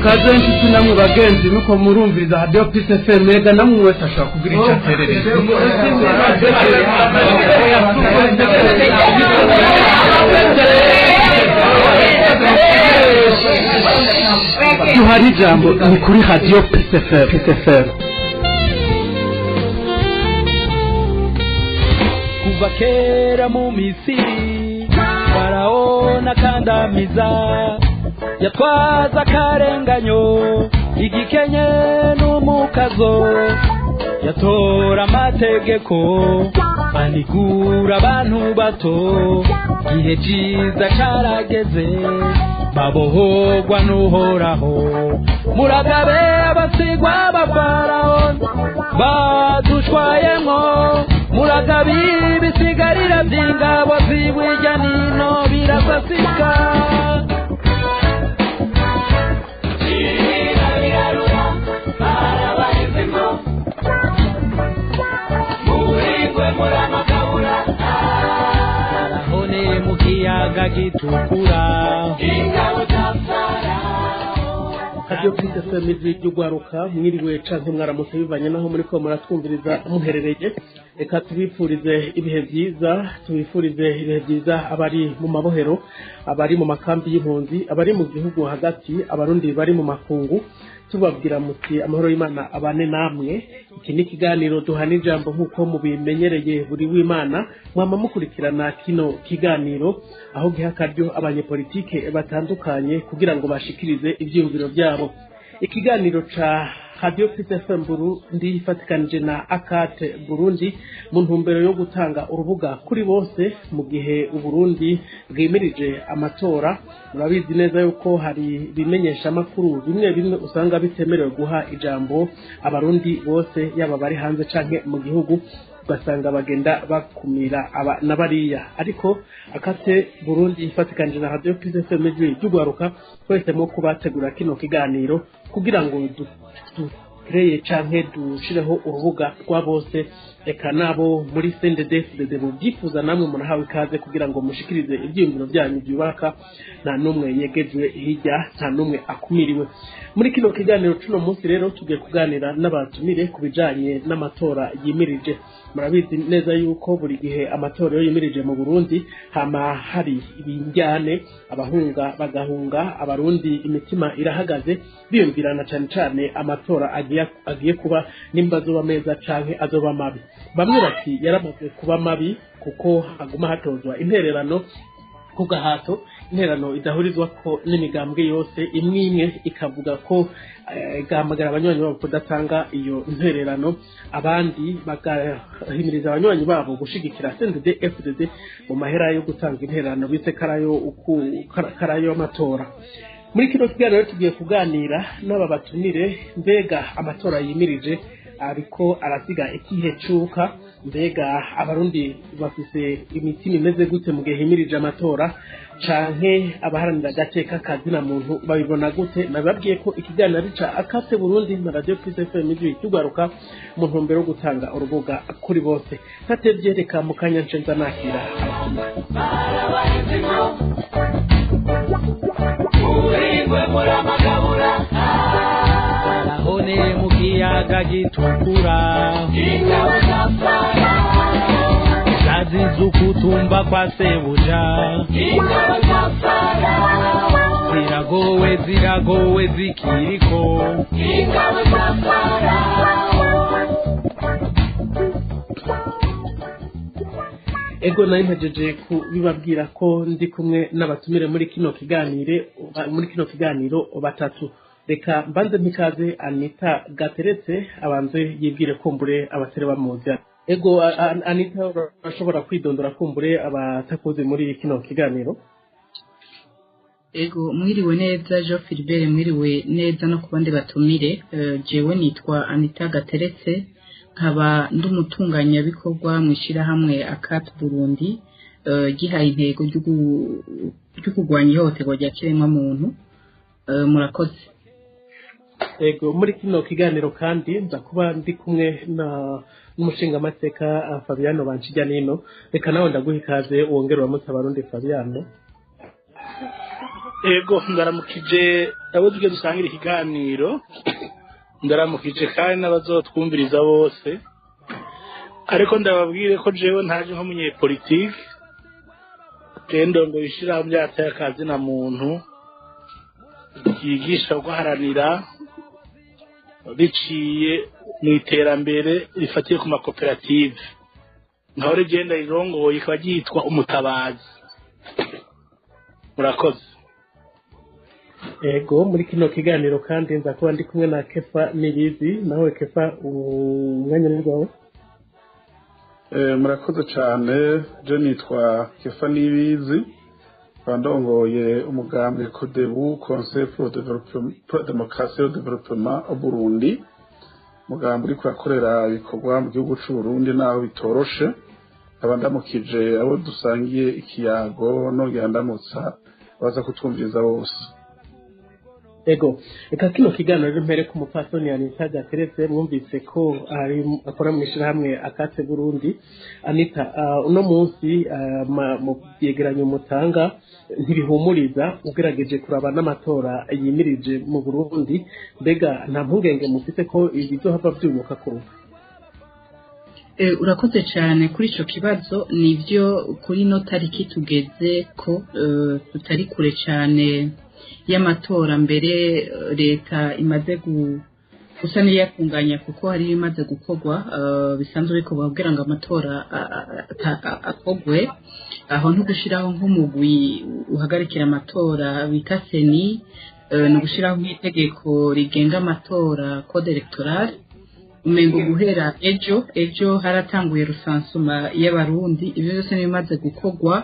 kaze nshuti namwe bagenzi nuko murumviriza Radio Peace FM mega namwe wese ashaka kugira icyo aterereza tuhari jambo ni kuri Radio Peace FM kuva kera mu Misiri faraona kandamiza yatwaza akarenganyo igikenye n'umukazo yatora amategeko anigura abantu bato gihe ciza carageze babohogwa n'uhoraho muragabe abasigwa b'Farawo badushwayemwo muragabi bisigarira by'ingabo zibwijya nino birasasika gitukura Radio Peace FM y'ugwaruka mwiriwe canke mwaramutse bivanye naho muri ko muratwumviriza muherereye reka tubifurize ibihe byiza abari mu mabohero abari mu makambi y'impunzi abari mu gihugu hagati abarundi bari mu makungu tubabwira muti amahoro y'Imana abane namwe iki ni kiganiro duhana ijambo nkuko mubimenyereye buri w'Imana mwama mukurikirana kino kiganiro aho giha akaryo abanyepolitike batandukanye kugira ngo bashikirize ivyumviro byabo ikiganiro ca Radio Peace FM Burundi ifatikanije na Akate Burundi mu ntumbero yo gutanga urubuga kuri bose mu gihe uburundi bwimirije amatora murabizi neza yuko hari bimenyesha makuru bimwe usanga bitemerewe guha ijambo abarundi bose yaba bari hanze canke mu gihugu basanga bagenda bakumira nabariya ariko Akate Burundi ifatikanije na Radio Peace FM y'ugwaruka twese mu kubategura kino kiganiro kugira ngo kreye canke dushireho urubuga rwa bose eka nabo muri CNDD-FDD byifuza namwe murahawe ikaze kugira ngo mushikirize ibyiyumviro byanyu byubaka nta numwe yegejwe hirya nta numwe akumiriwe muri kino kiganiro cuno munsi rero tugiye kuganira n'abatumire kubijanye n'amatora yimirije murabizi neza yuko buri gihe amatora yo yimirije mu Burundi hama hari ibinjyane abahunga bagahunga abarundi imitima irahagaze biyumvirana cyane amatora agiye kuba nimba azoba meza canke azoba mabi bamwe bati yaramaze kuba mabi kuko haguma hatozwa intererano ku gahato intererano idahurizwa ko n'imigambwe yose imwe ikavuga ko igamagara abanywanyi babo kudatanga iyo intererano abandi bagahimiriza abanywanyi babo gushigikira CNDD-FDD mu mahera yo gutanga intererano bise karayo amatora muri kino kiganiro tugiye kuganira n'aba batumire mbega amatora yimirije ariko arasiga ikihe cuka mbega abarundi bafise imitima imeze gute mu gihe himirije amatora canke abaharanira agateka kazina muntu babibona gute nababwiye ko ikiganiro ari ca Akate Burundi na Radio Peace FM y'ugwaruka mu ntumbero yo gutanga urubuga kuri bose tatevye reka mu kanya ncenza nakira arahone mu kiyaga gitukura zazize ukutumba kwa sebuja ziragowe zikiriko ego nayo mpejeje kubibabwira ko ndi kumwe n'abatumire muri kino kiganiro batatu reka mbanze mpikaze Anita Gateretse abanze yibwire kumbure abatere bamuzi ego Anita urashobora kwidondora kumbure abatakoze muri kino kiganiro ego mwiriwe neza Jean Philbert mwiriwe neza no kubandi batumire jewe nitwa Anita Gateretse nkaba ndumutunganya bikorwa mwishira hamwe Akate Burundi gihaye intego ryo kugwanya ihohoterwa rya kiremwa muntu murakoze ego muri kino kiganiro kandi nza kuba ndi kumwe n'umushinga amateka Fabiano Banshijya nino reka nawe ndaguha ikaze wongere uramutse abarundi Fabiano ego ndaramukije abo tujye dusangira ikiganiro ndaramukije kandi n'abazotwumviriza bose ariko ndababwire ko jewe ntaje nk'umunyepolitike gendo ngo yishiraho byateye akazi na muntu yigisha guharanira biciye mu iterambere rifatiye ku makoperative nkaho rigenda rirongoye ikaba ryitwa umutabazi. Murakoze. Ego muri kino kiganiro kandi nza kuba ndi kumwe na Kefa Nibizi nawe Kefa umwanya ni rwawe. Murakoze cyane je nitwa Kefa Nibizi bandongoye umugambi Codebu Conseil pour la démocratie et le développement au Burundi umugambi uri kwakorera ibikorwa mu gihugu cy'u Burundi naho bitoroshe abandamukije abo dusangiye ikiyago no yandamutsa baza kutwumviriza bose. Ego eka kino kiganiro mpere ku mupfasoni Anita Gateretse mwumvise ko ari akora mu ishirahamwe Akate Burundi. Anita uno munsi mu byegeranyo mutanga ntibihumuriza ugerageje kuraba n'amatora yimirije mu Burundi mbega nta mpungenge mufite ko ibizohava byubuka kuruka? Urakoze cyane kuri ico kibazo nivyo kuri no tariki tugeze ko tutari kure cyane y'amatora mbere leta imaze gusa n'iyatunganya kuko hari imaze gukorwa bisanzwe biko babwira ngo amatora akogwe aho nto gushiraho nk'umugwi uhagarikira amatora bita seni no gushiraho itegeko rigenga amatora code electoral umengo guhera ejo haratanguye rusansuma y'abarundi ibyo byose nibimaze gukorwa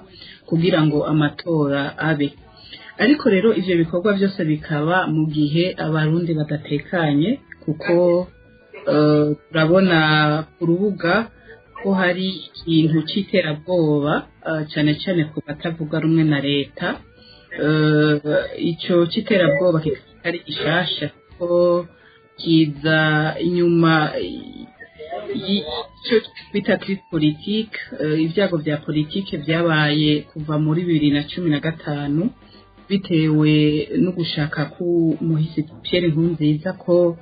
kugira ngo amatora abe. Ariko rero ivyo bikorwa byose bikaba mu gihe abarundi badatekanye kuko turabona ku rubuga ko hari ikintu c'iterabwoba cyane cyane ku batavuga rumwe na leta ico c'iterabwoba kikari gishasha ko kiza inyuma y'icyo twita crise politique ibyago bya politike byabaye kuva muri 2015 bitewe no gushaka ku muhisi Pierre Nkurunziza ko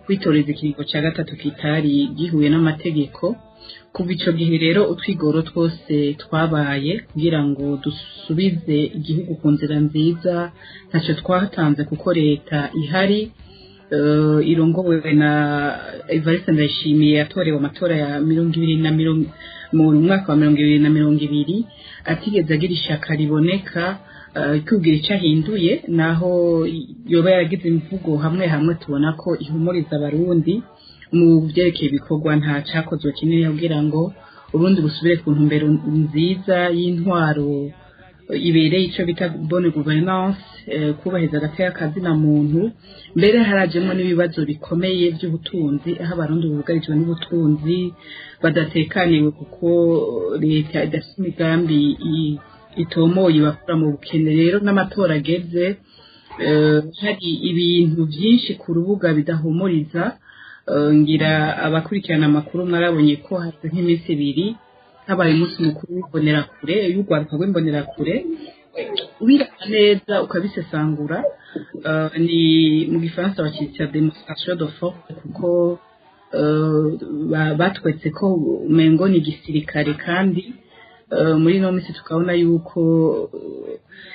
kwitoreza ikiringo cya gatatu kitari gihuye n'amategeko. Kuva ico gihe rero utwigoro twose twabaye kugira ngo dusubize igihugu ku nzira nziza ntacyo twatanze kuko leta ihari irongowe na Evariste Ndayishimiye yatorewe amatora ya 2020 mu mwaka wa 2020 atigeze agira ishaka riboneka kugira icyahinduye naho yoba yaragize imvugo hamwe tubona ko ihumuriza abarundi mu byerekeye ibikorwa nta cyakozwe kinini kugira ngo urundi busubire ku ntumbero nziza y'intwaro ibereye icyo bita bonne gouvernance kubaheza agateka kazi na muntu mbere harajemo n'ibibazo bikomeye by'ubutunzi aho abarundi bugarijwe n'ubutunzi badatekaniwe kuko leta idafite imigambi itomoye bakura mu bukene. Rero n'amatora ageze hari ibintu byinshi ku rubuga bidahumuriza ngira abakurikirana amakuru mwarabonye ko hafi nk'iminsi ibiri habaye umunsi mukuru w'imbonerakure y'urwaruka rw'imbonerakure wirata neza ukabisesangura ni mu gifaransa bakita demonstration de force kuko batwetse ko umengo ni gisirikare kandi muri no minsi tukabona yuko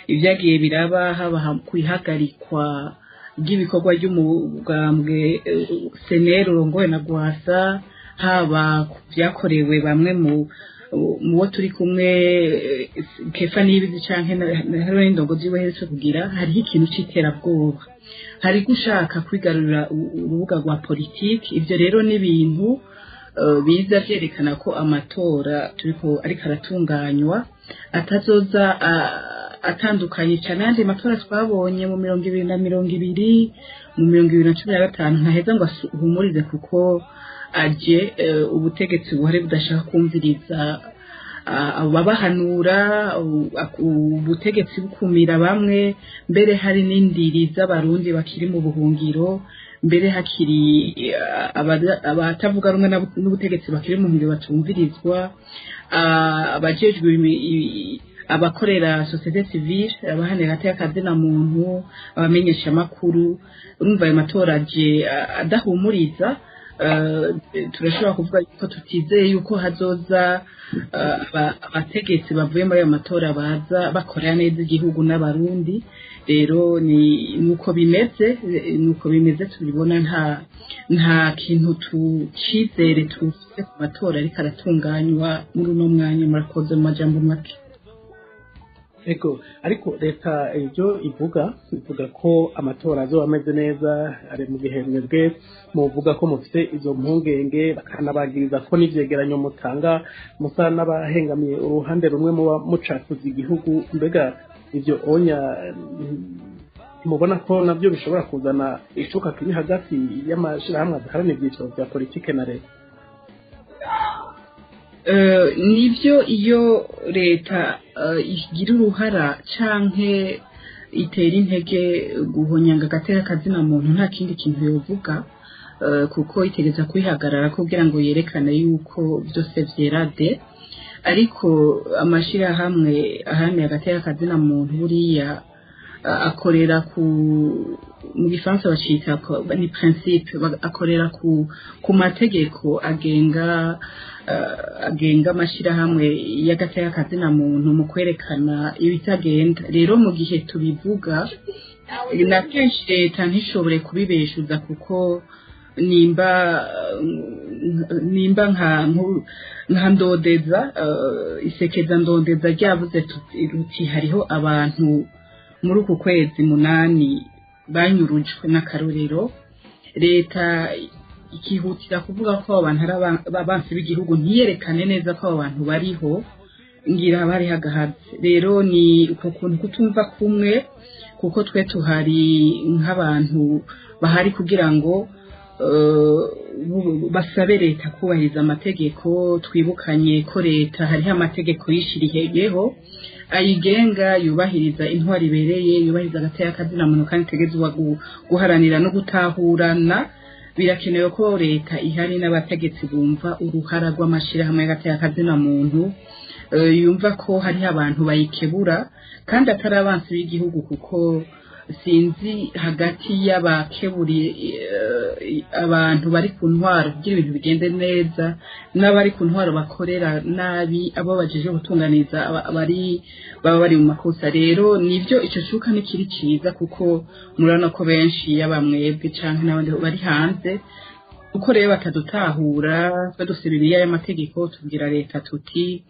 ibyagiye biraba haba kwihagarikwa ry'ibikorwa ry'umugambwe senero urongowe na Gwasa haba byakorewe bamwe mu wo turi kumwe Kefa Nibizi canke na Ndongo ziweheretse kugira hari ikintu c'iterabwoba hari gushaka kwigarurira urubuga rwa politiki. Ivyo rero ni ibintu biza vyerekana ko amatora turiko ariko aratunganywa atazoza atandukanye cyane andi matora twabonye mu 2020 mu 2015 ntaheza ngo ahumurize kuko aje ubutegetsi buhari budashaka kumviriza ababahanura ubutegetsi bukumira bamwe mbere hari n'indiri z'abarundi bakiri mu buhungiro mbere hakiri abatavuga rumwe n'ubutegetsi bakiri mu buhungiro batumvirizwa abajejwe abakorera societe civile abahanira hagati na muntu abamenyesha amakuru urumva ayo matora aje adahumuriza turashobora kuvuga ko tutizeye yuko hazoza abategetsi bavuye muri ayo matora baza bakorera neza igihugu n'abarundi rero nuko bimeze tubibona nta kintu tucizere tufite ku matora ariko aratunganywa muri uno mwanya murakoze mu majambo make ego ariko leta ibyo ivuga ko amatora azoba ameze neza ari mu gihe mwebwe muvuga ko mufite izo mpungenge bakanabagiriza ko n'ivyegeranyo mutanga musa n'abahengamiye uruhande rumwe muba mucafuza igihugu mbega ivyo onya mubona ko nabyo bishobora kuzana icuka kiri hagati y'amashirahamwe adaharanira ivyiciro vya politike na leta nivyo iyo leta igira uruhara canke itera intege guhonyanga agatera kazina muntu nta kindi kintu yovuga kuko itegereza kwihagarara kugira ngo yerekane yuko byose vyerade ariko amashirahamwe ahamye agatera kazina muntu buriya akorera mu gifaransa bacita ni principe akorera ku mategeko agenga amashirahamwe y'agateka kazina muntu mu kwerekana ibitagenda rero mu gihe tubivuga na kenshi leta ntishobore kubibeshuza kuko nimba nka ndondeza isekeza ndondeza ryavuze ruti hariho abantu muri uku kwezi 8 banyurujwe n'akarorero leta ikihutira kuvuga ko abantu ari abansi b'igihugu ntiyerekane neza ko abo bantu bariho ngira bari hagahatse rero ni uko kuntu kutumva kumwe kuko twe tuhari nk'abantu bahari kugira ngo basabe leta kubahiriza amategeko twibukanye ko leta hariho amategeko yishiriyeho ayigenga yubahiriza intwari ibereye yubahiriza agateka kazina muntu kandi itegezwa guharanira no gutahurana birakenewe ko leta ihari n'abategetsi bumva uruhara rw'amashirahamwe y'agateka kazina muntu yumva ko hariho abantu bayikebura kandi atari abansi b'igihugu kuko sinzi hagati y'abakeburiye abantu bari ku ntwaro kugira ibintu bigende neza n'abari ku ntwaro bakorera nabi abo bajeje gutunganiza baba bari mu makosa rero nivyo ico cuka nikiri ciza kuko murana ko benshi y'abamwebwe canke n'abandi bari hanze uko rero batadutahura badusubiriye y'amategeko tubwira leta tuti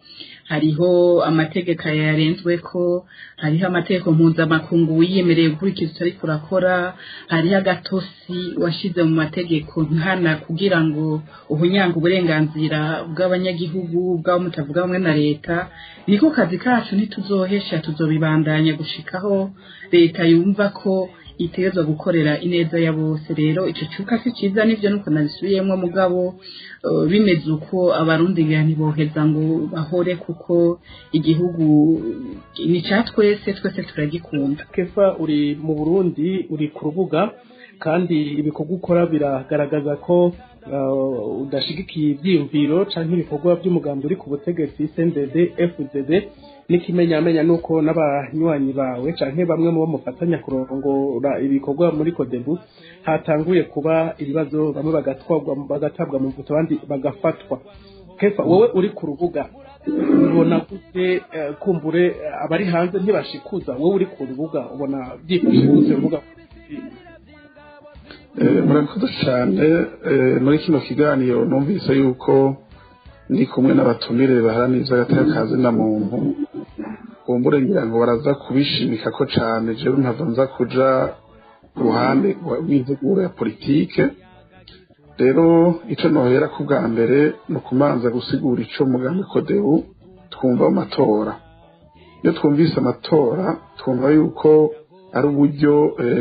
hariho amategeko yarenzwe ko hariho amategeko mpuzamakungu wiyemereye gukurikiza utari kurakora hariho agatosi washize mu mategeko nkana kugira ngo uhunyanga uburenganzira bw'abanyagihugu bw'abo mutavuga hamwe na leta niko kazi kacu ntituzohesha tuzobibandanya gushikaho leta yumva ko itegerezwa gukorera ineza ya bose rero ico cuka si ciza nivyo nuko nabisubiyemwo mugabo bimeze uko abarundi ntiboheza ngo bahore kuko igihugu ni ca twese turagikunda Kefa uri mu Burundi uri ku rubuga kandi ibikorwa ukora biragaragaza ko udashigikiye ivyiyumviro canke ibikorwa by'umugambi uri ku butegetsi CNDD FDD n'ikimenyamenya nuko n'abanywanyi bawe canke bamwe mu bamufatanya kurongora ibikorwa muri Codebu hatanguye kuba ibibazo bamwe bagatabwa mu mvuto abandi bagafatwa Kefa wowe uri ku rubuga ubona gute kumbure abari hanze ntibashikuza wowe uri ku rubuga ubona byifashe gute rubuga murakoze cyane muri kino kiganiro numvise yuko ndi kumwe n'abatumire baharaniriza agateka kazina muntu kumbure ngira ngo baraza kubishimika ko cyane jewe ntava nza kuja ku ruhande rw'integuro ya politike rero ico nohera ku bwa mbere no kumanza gusigura ico mugambi Codebu twumva mu matora iyo twumvise amatora twumva yuko ari uburyo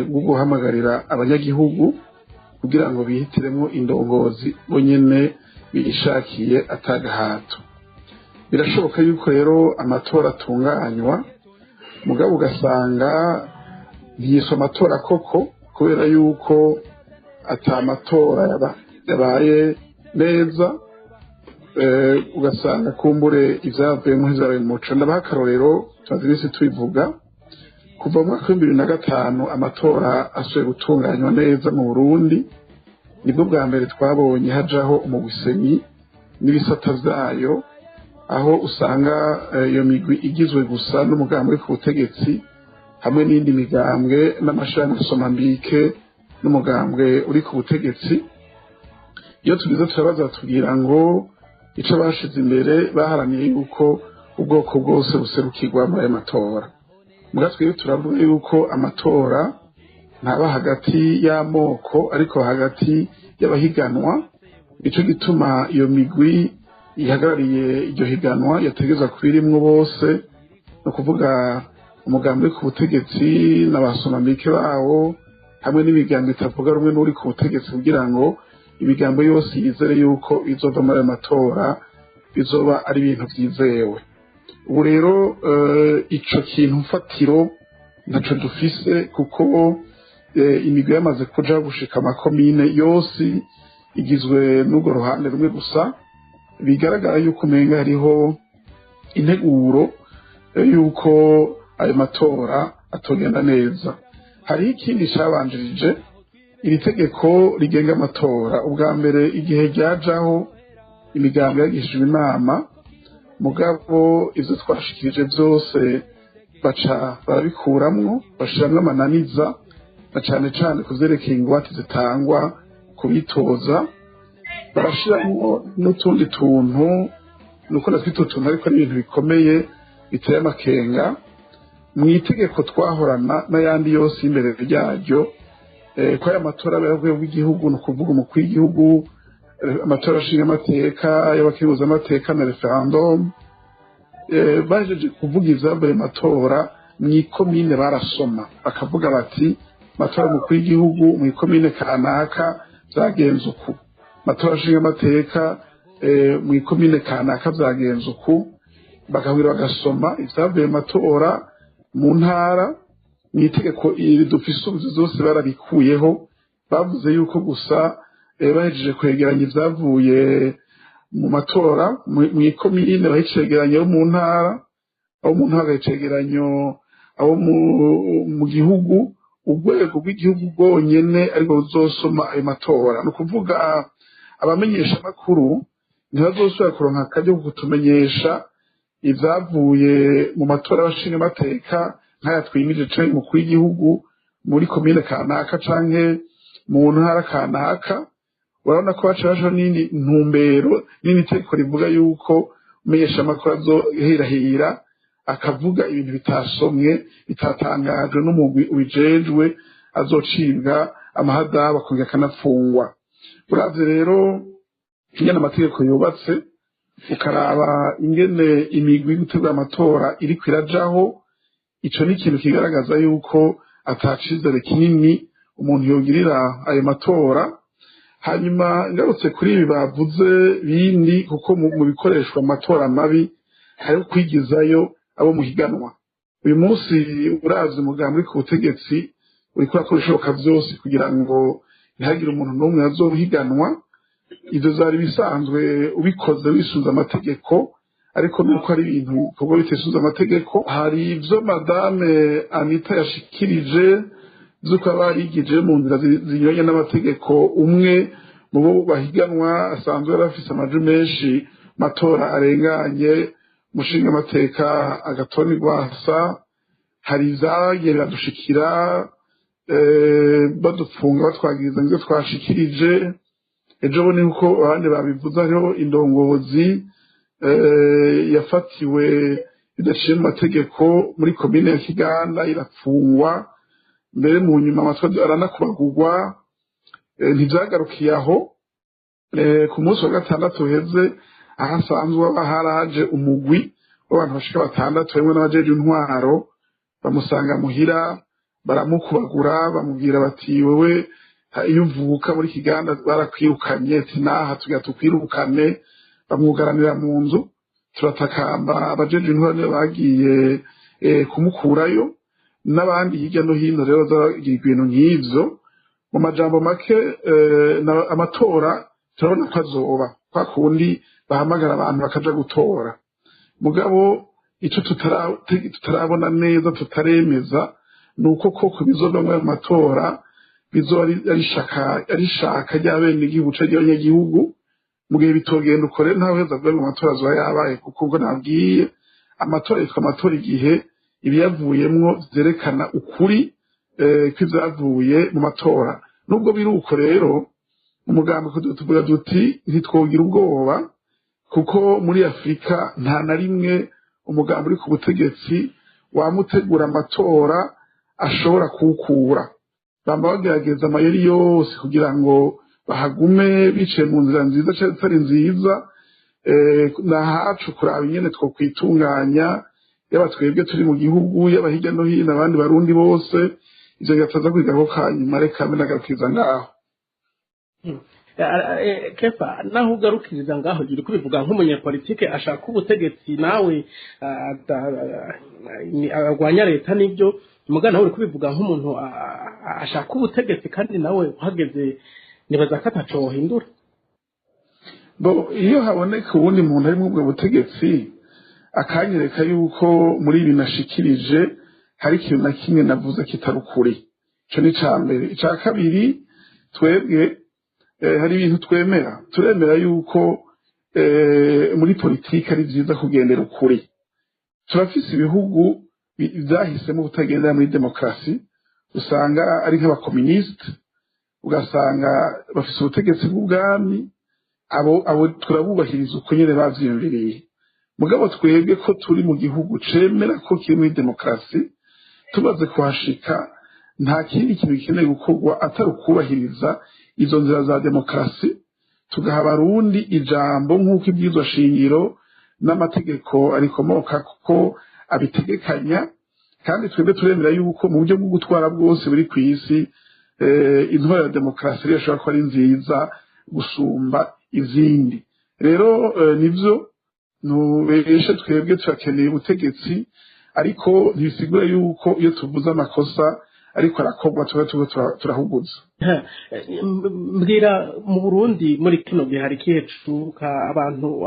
bwo guhamagarira abanyagihugu kugira ngo bihitiremo indongozi bonyene bishakiye atagahato birashoboka yuko rero amatora atunganywa mugabo ugasanga ntiyiswe amatora koko kubera yuko atamatora yabaye neza ugasanga kumbure ivyavuyemo ntizaraye umuco. Ndabaha akarorero tumaze iminsi tubivuga kuva mu mwaka w'2005 amatora asuye gutunganywa neza mu Burundi, nibwo bwa mbere twabonye hajaho umugwisenyi n'ibisata vyayo, aho usanga iyo migwi igizwe gusa n'umugambwe ku butegetsi hamwe n'indi migambwe n'amashirahamwe somambike n'umugambwe uri ku butegetsi. Iyo tugize turabaza tugira ngo ico bashize imbere baharaniye yuko ubwoko bwose buserukirwa muri ayo matora. Muga twebwe turavuga yuko amatora ntaba hagati y'amoko ariko hagati y'abahiganwa, ico gituma iyo migwi ihagarariye iryo higanwa yategezwa kubirimwo bose, no kuvuga umugambi ku butegetsi n'abasomambike bawo hamwe n'imigambi itavuga rumwe n'uri ku butegetsi, kugira ngo imigambo yose yizere yuko izova muri ayo matora bizoba ari ibintu vyizewe. Ubu rero ico kintu mfatiro ntaco dufise, kuko imigwi yamaze kuja gushika amakomine yose igizwe n'urwo ruhande rumwe gusa, bigaragara yuko umenga hariho integuro yuko ayo matora atogenda neza. Hariho ikindi cabanjirije iri tegeko rigenga amatora. Ubwa mbere igihe ryajaho imigambi yagishijwe inama, mugabo ivyo twashikirije vyose baca barabikuramwo bashiramwo amananiza, na cane cane kuvyerekeye ingwate zitangwa kubitoza, barashiramwo n'utundi tuntu, nuko natwito tuntu ariko ari ibintu bikomeye biteye amakenga. Mw'itegeko twahorana n'ayandi yose imbere ryaryo, ko aya matora y'urwego rw'igihugu, ni ukuvuga umukuru w'igihugu, amatora ashinga amateka, y'abakenguza amateka na referendum, bajeje kuvuga ivyavuye matora mw'ikomine barasoma bakavuga bati matora y'umukuru w'igihugu mw'ikomine kanaka vyagenze uku, matora ashinga amateka mw'ikomine kanaka vyagenze uku, bakabwira bagasoma ivyavuye matora mu ntara. Mw'itegeko iri dufise ubuzi zose barabikuyeho, bavuze yuko gusa bahejeje kwegeranya ivyavuye mu matora mw'ikomine bahicegeranyo mu ntara, abo mu ntara bahicegeranyo abo mu gihugu, urwego rw'igihugu rwonyene ariko ruzosoma ayo matora. Ni ukuvuga abamenyesha amakuru ntibazosubira kuronka akaryo ko kutumenyesha ivyavuye mu matora y'abashinga amateka nk'aya twimije canke umukuru w'igihugu muri komine kanaka canke mu ntara kanaka. Urabona ko baca baja n'indi ntumbero n'indi tegeko rivuga yuko umenyesha amakuru azohirahira akavuga ibintu bitasomwe bitatangajwe n'umugwi ubijejwe, azocibwa amahadabu akongera akanapfungwa. Uravye rero ingene amategeko yubatse, ukaraba ingene imigwi gutegura amatora iriko irajaho, ico ni ikintu kigaragaza yuko atacizere kinini umuntu yogirira ayo matora. Hanyuma ngarutse kuri ibi bavuze bindi, kuko mu bikoreshwa amatora mabi hariho kwigizayo abo muhiganwa. Uyu munsi urazi umugambi ku butegetsi uriko urakora ibishoboka vyose kugira ngo ntihagire umuntu n'umwe azohiganwa. Ivyo vyari bisanzwe ubikoze wisunze amategeko, ariko nuko ari ibintu bikorwa bitisunze amategeko. Hari ivyo madame Anita yashikirije vy'uko abarigije mu nzira zinyuranye n'amategeko. Umwe mu bo bahiganwa asanzwe yari afise amajwi menshi matora arenganye, mushinga amateka Agathon Rwasa. Hari izagiye biradushikira badupfunga batwagiriza nivyo twashikirije. Ejo bo niko abandi babivuze, hariho indongozi yafatiwe bidaciye mu mategeko muri komine ya Kiganda irapfungwa, mbere mu nyuma amatwi aranakubagurwa. Ntivyagarukiye aho. Ku munsi wa gatandatu uheze ahasanzwe haraje umugwi w'abantu bashika 6 harimwo n'abajeje intwaro, bamusanga muhira baramukubagura, bamubwira bati wewe iyo uvuka muri Kiganda barakwirukanye, ati naha tugira tukwirukane. Bamwugaranira mu nzu, turatakamba abajeje intwaro bagiye kumukurayo, n'abandi hirya no hino rero bazagira ibintu nk'ivyo. Mu majambo make amatora turabona ko azoba, kwa kundi bahamagara abantu bakaja gutora mugabo ico tutarabona neza tutaremeza nuko koko bizovamwo ayo matora bizoba ari shaka ry'abene igihugu c'abanyagihugu mu gihe bitogenda uko rero ntawe heza kugira ngo amatora azoba yabaye kuko ubwo nabwiye amatora yitwa amatora igihe ibiyavuyemwo vyerekana ukuri kw'ivyavuye mu matora nubwo biri uko rero umugambi tuvuga duti ntitwogira ubwoba kuko muri Afurika nta na rimwe umugambi uri ku butegetsi wamutegura amatora ashobora kuwukura bamba bagerageza amayeri yose kugira ngo bahagume bicaye mu nzira nziza cyangwa zitari nziza nahacu kuraba ingene twokwitunganya yaba twebwe turi mu gihugu yaba hirya no hino abandi barundi bose ivyo gataza kwigaho kanyuma reka mbe nagarukiza ngaho Kefa naho ugarukiriza ngaho uri kubivuga nk'umunyapolitike ashaka ubutegetsi nawe agwanya leta n'ibyo mugana nawe uri kubivuga nk'umuntu ashaka ubutegetsi kandi nawe uhageze nibaza ko atacohindura iyo haboneka ubundi muntu ari muri ubwo butegetsi akanyereka yuko muri ibi nashikirije hari ikintu na kimwe navuze kitari ukuri ico ni ica mbere ica kabiri twebwe hari ibintu turemera yuko muri politiki ari vyiza kugendera ukuri turafise ibihugu vyahisemo kutagendera muri demokarasi usanga ari nk'abakomunisite ugasanga bafise ubutegetsi bw'ubwami abo turabubahiriza uko nyene bavyiyumviriye mugabo twebwe ko turi mu gihugu cemera ko kiri muri demokarasi tumaze kuhashika nta kindi kintu gikeneye gukorwa atari ukubahiriza izo nzira za demokarasi tugaha abarundi ijambo nk'uko ibyizwa shingiro n'amategeko arikomoka kuko abitegekanya kandi twebwe turemera yuko mu buryo bwo gutwara bwose buri ku isi intwaro ya demokarasi rero ishobora kuba ari nziza gusumba izindi rero nivyo nubeshe twebwe turakeneye ubutegetsi ariko ntibisigura yuko iyo tuvuze amakosa ariko arakorwa turahuguza mbwira mu Burundi muri kino gihe hari ikihe cuka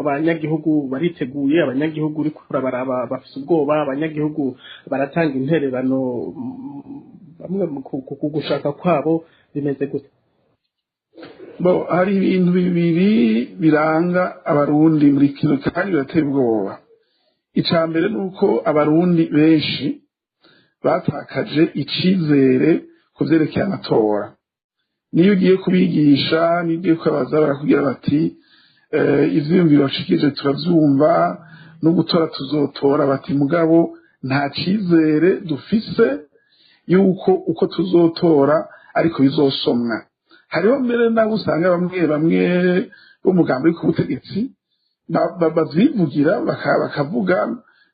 abanyagihugu bariteguye abanyagihugu uri kuraba bafise ubwoba abanyagihugu baratanga intererano bamwe ku gushaka kwabo bimeze gute hari ibintu bibiri biranga abarundi muri kino kandi birateye ubwoba ica mbere nuko abarundi benshi batakaje icizere ku vyerekeye amatora niyo ugiye kubigisha niyo ugiye kubabaza barakubwira bati ivyiyumviro bashikije turavyumva no gutora tuzotora bati mugabo nta cizere dufise yuko uko tuzotora ariko bizosomwa hariho mbere naho usanga bamwe b'umugambi uri ku butegetsi bavyivugira bakavuga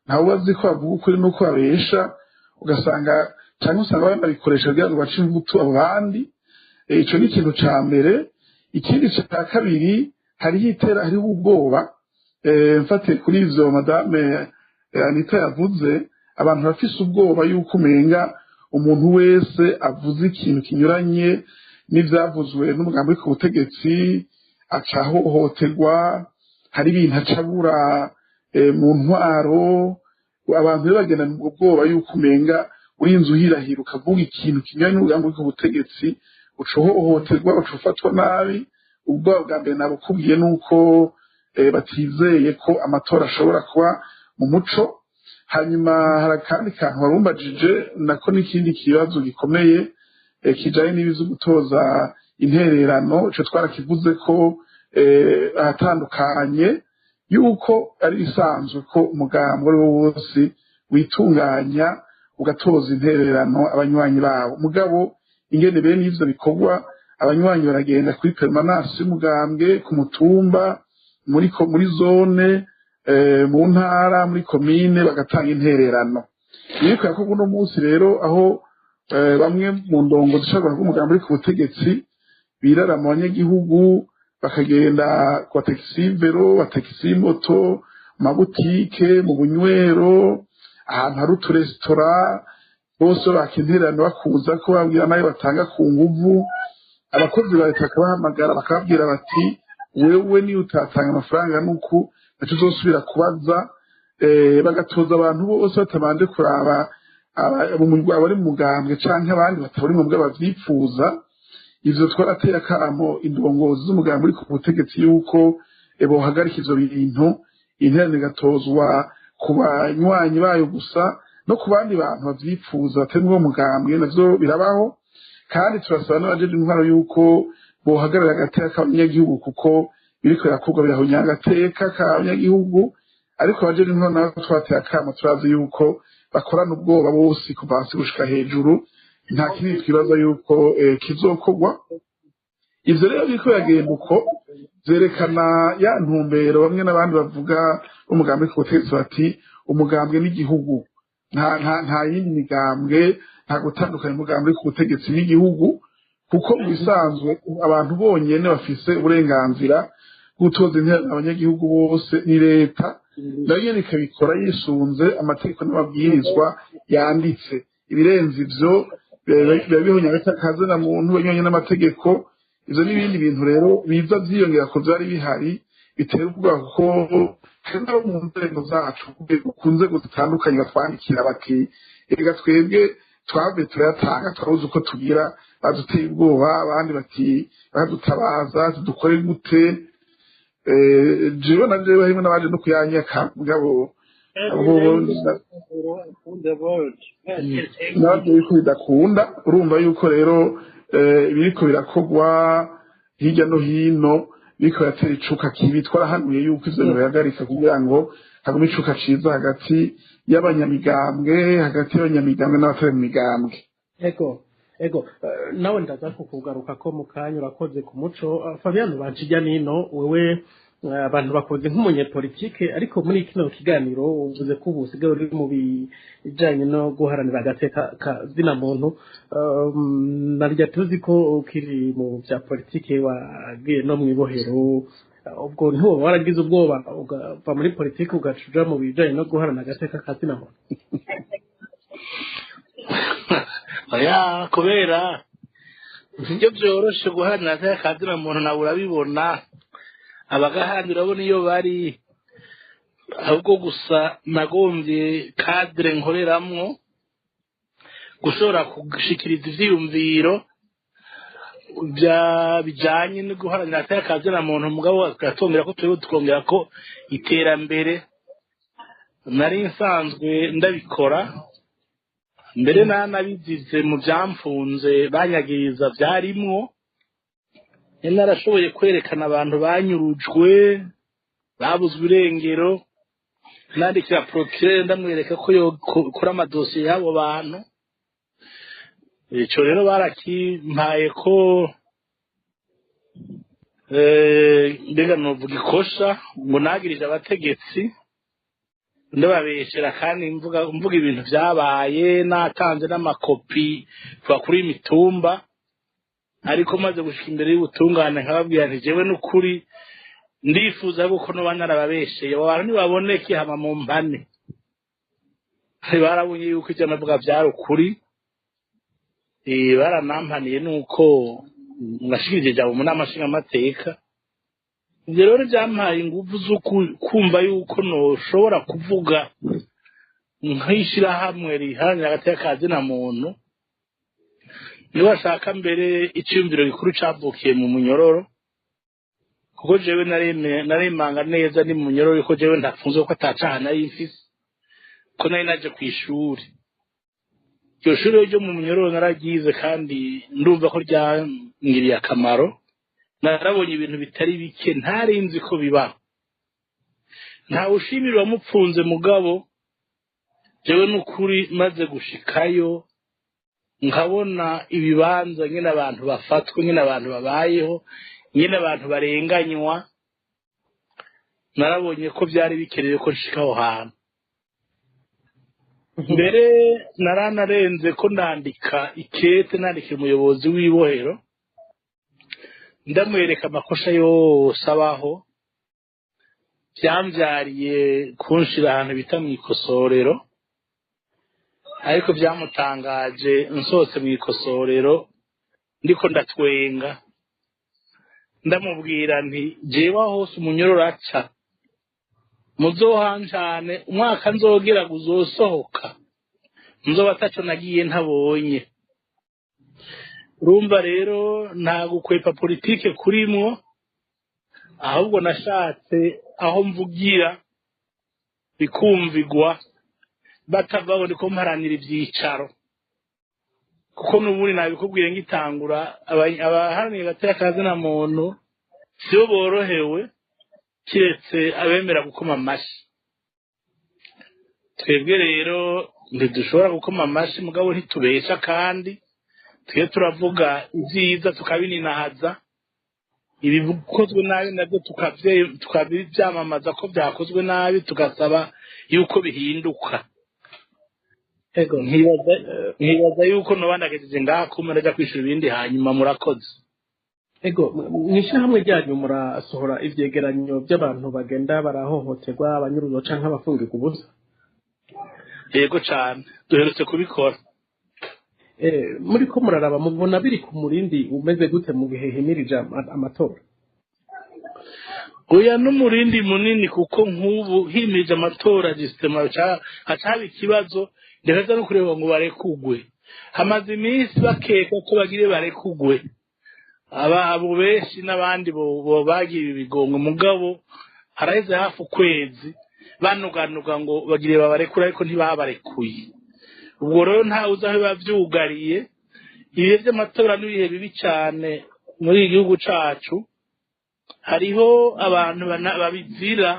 ntawe bazi ko bavuga ukuri n'uko babesha ugasanga cyangwa usanga banabikoresha kugira ngo bace imbuto abo bandi ico ni ikintu ca mbere ikindi ca kabiri hariho ubwoba mfate kuri ivyo madame Anita yavuze abantu bafise ubwoba yuko umenga umuntu wese avuze ikintu kinyuranye n'ivyavuzwe n'umugambi ku butegetsi acahohoterwa hari ibintu acabura mu ntwaro abantu rero bagenda mu bwoba yuko umenga urinze uhirahira ukavuga ikintu kinyuranye n'umugambi ku butegetsi ucohohoterwa ucofatwa nabi ubwoba bwa mbere nabukubwiye nuko batizeye ko amatora ashobora kuba mu muco hanyuma hari akandi kantu warumbajije nako n'ikindi kibazo gikomeye kijanye n'ibizo gutoza intererano ico twarakivuze ko ahatandukanye yuko ari bisanzwe ko umugambi ari wo wose witunganya ugatoza intererano abanywanyi bawo mugabo ingene bene ivyo bikorwa abanywanyi baragenda kuri permanence y'umugambwe ku mutumba muri zone mu ntara muri komine bagatanga intererano niko yakorwa uno munsi rero aho bamwe mu ndongo zishobora kuba umugambi uri ku butegetsi birara mu banyagihugu bakagenda ku batakisivero batakisimoto mu mabutike mu bunywero ahantu hari uturesitora bose bakintererano bakuza ko babwira nayo batanga ku nguvu abakozi ba leta bakabahamagara bakababwira bati wewe niyo utatanga amafaranga nuko naco uzosubira kubaza bagatoza abantu bose batabanje kuraba abari mu mugambwe canke abandi batabari mu mugambwe bavyipfuza. Ivyo twarateye akamo indongozi z'umugambwe uri ku butegetsi yuko bohagarika ivyo bintu, interane igatozwa ku banywanyi bayo gusa no ku bandi bantu bavyipfuza batari mu mugambwe, navyo birabaho. Kandi turasaba n'abajeje intwaro yuko bohagarara agateka k'abanyagihugu kuko biriko birakorwa birahonyanga agateka k'abanyagihugu, ariko abajeje intwaro nabo twateye akamo turazi yuko bakorana ubwoba bose kuva hasi gushika hejuru, nta kinini twibaza yuko kizokorwa. Ivyo rero biriko biragenda uko vyerekana ya ntumbero bamwe n'abandi bavuga umugambwe ku butegetsi bati umugambwe n'igihugu, nta yindi migambwe, nta gutandukanya umugambwe ku butegetsi n'igihugu, kuko mu bisanzwe abantu bonyene bafise uburenganzira bw'utoza interano abanyagihugu bose ni leta, nayo nyene ikabikora yisunze amategeko n'amabwirizwa yanditse. Ibirenze ivyo biba bihonyanga akazi na muntu banyuranye n'amategeko. Ivyo n'ibindi bintu rero biza vyiyongera ko vyari bihari bitera ubwoba ko kandi mu nzego zacu ku nzego zitandukanye batwandikira bati erega twebwe twave turayatanga twabuze uko tugira, baduteye ubwoba, abandi bati badutabaza tudukore gute. Jewe na jewe harimo n'abaje no kuyanyaka mugabo nabyo yuko bidakunda. Urumva yuko rero ibiriko birakorwa hirya no hino biriko biratera icuka kibi. Twarahanuye yuko ivyo bihagarika kugira ngo hagume icuka ciza hagati y'abanyamigambwe, hagati y'abanyamigambwe n'abatari mu migambwe. Ego nawe ndaza kukugaruka ko mu kanya urakoze ku muco. Fabiano Banjijya nino wewe abantu bakoze nk'umunyepolitike, ariko muri kino kiganiro uvuze ko ubu usigaye uri mu bijanye no guharanira agateka kazina muntu. Narya tuzi ko ukiri mu vya politike wagiye no mw'ibohero, ubwo ntuba waragize ubwoba ugava muri politike ugacuja mu bijanye no guharanira agateka kazina muntu? Oya, kubera iyo byoroshe guharanira agateka kazina muntu nawe urabibona, abagahandi urabona iyo bari, ahubwo gusa nagombye kadire nkoreramwo gushobora gushikiriza ivyiyumviro bijanye no guharanira agateka kazina muntu, mugabo agatongera ko twebwe tukongera ko iterambere. Nari nsanzwe ndabikora mbere, nanabizize mu vyamfunze banyagiriza vyarimwo. Narashoboye kwerekana abantu banyurujwe babuzwe irengero, nandikira procureur ndamwereka ko yokora amadosiye y'abo bantu. Ico rero barakimpaye ko mbega novuga ikosha ngo nagirije abategetsi ndababeshera, kandi mvuga ibintu vyabaye, natanze n'amakopi bakuri imitumba. Ariko maze gushika imbere y'ubutungane nkababwira nti jewe n'ukuri ndifuza yuko no banarababesheye abo bantu nibaboneke hama mu mpane. Barabonye yuko ivyo navuga vyari ukuri, baranampaniye nuko ngashikirije ijambo mu nama nshingamateka. Ivyo rero vyampaye inguvu zo kumva yuko noshobora kuvuga nk'ishirahamwe riharanira agateka kazina muntu. Niwashaka mbere iciyumviro gikuru cavukiye mu munyororo, kuko jewe naremanga neza ni mu munyororo yuko jewe ndafunzwe ko atacaha nari mfise, ko nari naje kw'ishuri. Iryo shuri ryo mu munyororo naragize kandi ndumva ko ryangiriye akamaro. Narabonye ibintu bitari bike ntarinzi ko bibaho. Ntawe ushimira uwamupfunze, mugabo jewe n'ukuri maze gushikayo nkabona ibibanza nyine abantu bafatwa, nyine abantu babayeho, nyine abantu barenganywa, narabonye ko byari bikenewe ko nshika aho hantu. Mbere naranarenze ko ndandika ikete, nandikira umuyobozi w'ibohero ndamwereka amakosha yose abaho, vyamvyariye kunshira ahantu bita mw'ikosorero. Ariko vyamutangaje nsohotse mw'ikosorero ndiko ndatwenga, ndamubwira nti jewe hose umunyororo aca muzohanjane umwaka nzogera guzosohoka nzoba ataco nagiye ntabonye. Urumva rero nta gukwepa politike kurimwo, ahubwo nashatse aho mvugira bikumvigwa batavaho ndiko mparanira ivyicaro, kuko n'ubundi nabikubwiye ngitangura abaharaniye gateka kazina muntu sibo borohewe kiretse abemera gukoma amashi. Twebwe rero ntidushobora gukoma amashi mugabo ntitubesha, kandi twe turavuga ibyiza tukabininahaza, ibikozwe nabi nabyo tukabyamamaza ko byakozwe nabi, tugasaba yuko bihinduka. nkibaza yuko nobandagajeje ngaha kumwe ndaja kwishura ibindi hanyuma. Murakoze. Ego, mw'ishyirahamwe ryanyu murasohora ivyegeranyo by'abantu bagenda barahohoterwa, abanyuruzo canke abafungirwa ubusa? Yego cane, duherutse kubikora. Muri ko muraraba mubona biri ku murindi umeze gute mu gihe himirije amatora? Oya, n'umurindi munini, kuko nk'ubu himirije amatora gisitema hacaba ikibazo ndetse no kureba ngo barekugwe. Hamaze iminsi bakeka ko bagire barekugwe abo benshi n'abandi bo bagiye ibigongo, mugabo haraheze hafi ukwezi banuganuga ngo bagire babarekura ariko ntibabarekuye. Ubwo rero ntawe uzi aho biba vyugariye. Ibihe vy'amatora n'ibihe bibi cane muri iki gihugu cacu. Hariho abantu babizira,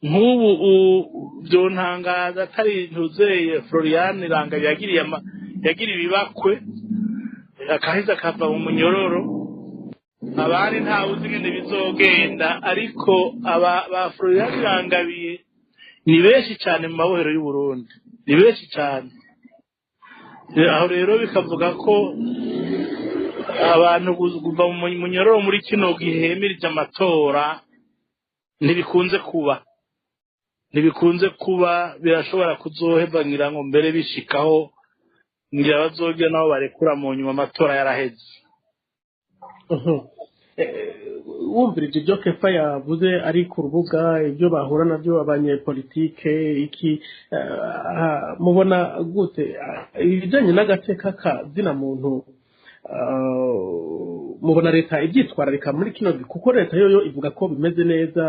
nk'ubu vyontangaza atari ntuzeye Florian Rangabi yagiriye ibibakwe akaheza akava mu munyororo. Abari ntawe uzi ngene bizogenda, ariko ba Florian Rangabi ni benshi cane mu mabohero y'u Burundi, ni benshi cane. Aho rero bikavuga ko abantu kuva mu munyororo muri kino gihe hemirije amatora ntibikunze kuba, birashobora kuzohevangira ngo mbere bishikaho ngira bazogira nabo barekura mu nyuma amatora yaraheze. Wumvirije ibyo Kefa yavuze ari ku rubuga, ibyo bahura nabyo abanyepolitike, iki mubona gute ibijanye n'agateka ka zina muntu? Mubona leta ibyitwararika muri kino gihe? Kuko leta yoyo ivuga ko bimeze neza,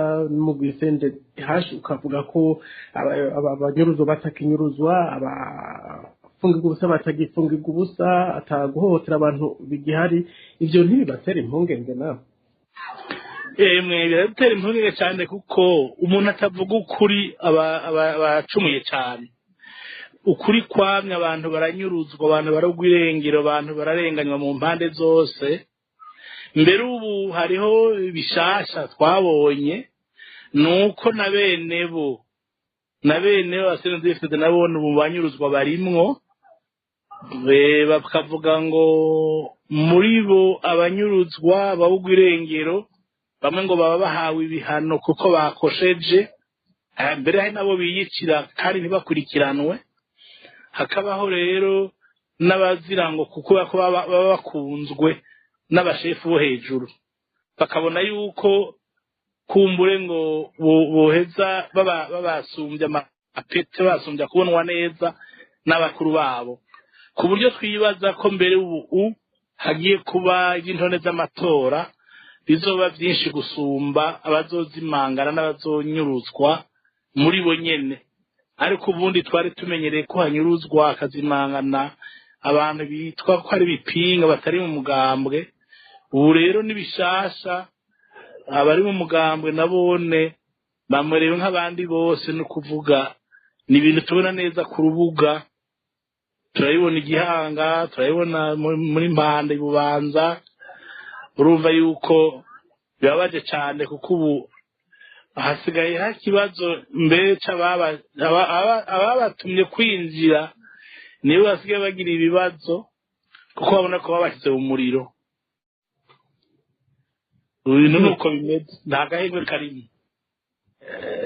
mu Gwisende hashi ukavuga ko abanyuruzo batakinyuruzwa, abafungirwa ubusa batagifungirwa ubusa, ataguhohotera abantu bigihari. Ivyo ntibibatera impungenge nawe? Biratera impungenge cyane, kuko umuntu atavuga ukuri abacumuye cyane. Ukuri kwamye, abantu baranyuruzwa, abantu baragwa irengero, abantu bararenganywa mu mpande zose. Mbere ubu hariho bishasha twabonye, nuko na bene basenze nabone ubu banyuruzwa barimwo. Bakavuga ngo muri bo abanyuruzwa bagwa irengero bamwe ngo baba bahawe ibihano kuko bakosheje, mbere hari nabo biyicira kandi ntibakurikiranwe. Hakabaho rero n'abazira ngo kuko baba bakunzwe n'abashefu bo hejuru, bakabona yuko kumbure ngo boheza babasumbya amapete, basumbya kubonwa neza n'abakuru babo, ku buryo twibaza ko mbere ubu hagiye kuba iby'intone z'amatora bizoba byinshi gusumba abazozimangana n'abazonyuruzwa muri bo nyene. Ariko ubundi twari tumenyereye ko hanyuruzwa akazimangana abantu bitwa ko ari bipinga batari mu mugambwe. Ubu rero nibishasha, abari mu mugambwe nabone bamurewe nk'abandi bose, no kuvuga ni ibintu tubona neza ku rubuga. Turabibona Igihanga, turabibona muri Mpanda, Ibubanza. Urumva yuko bibabaje cyane, kuko ubu hasigaye hari ikibazo mbere ababatumye kwinjira nibo basigaye bagira ibibazo, kuko babona ko babashyize mu muriro. Ibintu nuko bimeze, nta gahengwe karimo.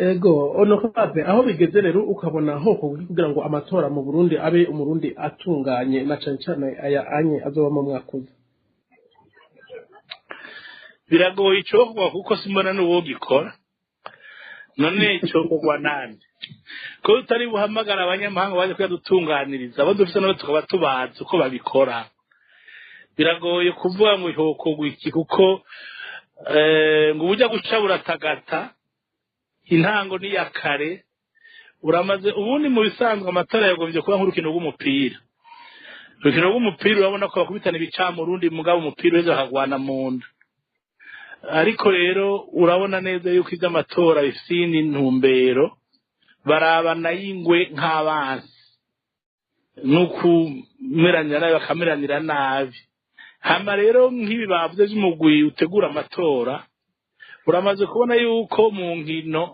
Ego, Honorable, aho bigeze rero ukabona hoko kugira ngo amatora mu Burundi abe umurundi atunganye, na cane cane aya anye azoba mu mwakuza? biragoye icokorwa kuko simbona n'uwo gikora none icokorwa nande ko utari buhamagara abanyamahanga baje kuyadutunganiriza abo dufite nabo tukaba tubazi uko babikora biragoye kuvuga ngo ihokorwa iki kuko ngo ujya guca buratagata intango ni ya kare uramaze ubundi mu bisanzwe amatara yagombye kuba nk'urukino rw'umupira urukino rw'umupira urabona ko bakubitana ibicamu urundi mugabo umupira wese akagwana mu nda ariko rero urabona neza yuko iby'amatora bifite iyindi ntumbero barabana y'ingwe nk'abanzi n'ukumeranira nabi bakameranira nabi hama rero nk'ibi bavuze by'umugwi utegura amatora uramaze kubona yuko mu nkino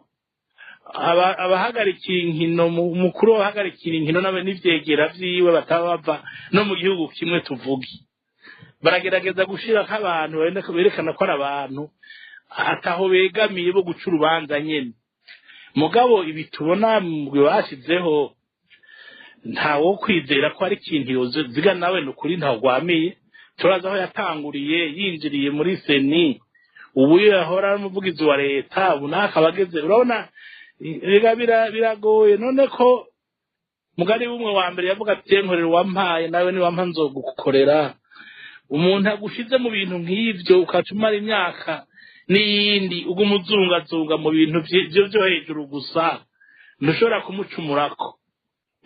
abahagarikiye inkino mukuru w'abahagarikira inkino n'ivyegera vyiwe bataba bava no mu gihugu kimwe tuvuge baragerageza gushira nk'abantu berekana ko ari abantu ataho begamiye bo guca urubanza nyene mugabo ibi tubona mugwi bashizeho ntawo kwizera ko ari ikintu yoziga nawe n'ukuri ntawugwamiye turazi aho yatanguriye yinjiriye muri seni ubu yahora ari umuvugizi wa leta ubu nakaba ageze urabona biragoye none ko mugari bumwe wa mbere yavuga ati nkorera wampaye nawe ni wampa nzogukorera umuntu agushize mu bintu nk'ivyo ukacumara imyaka n'iyindi ugumuzungazunga mu bintu byo hejuru gusa ntushobora kumucumurako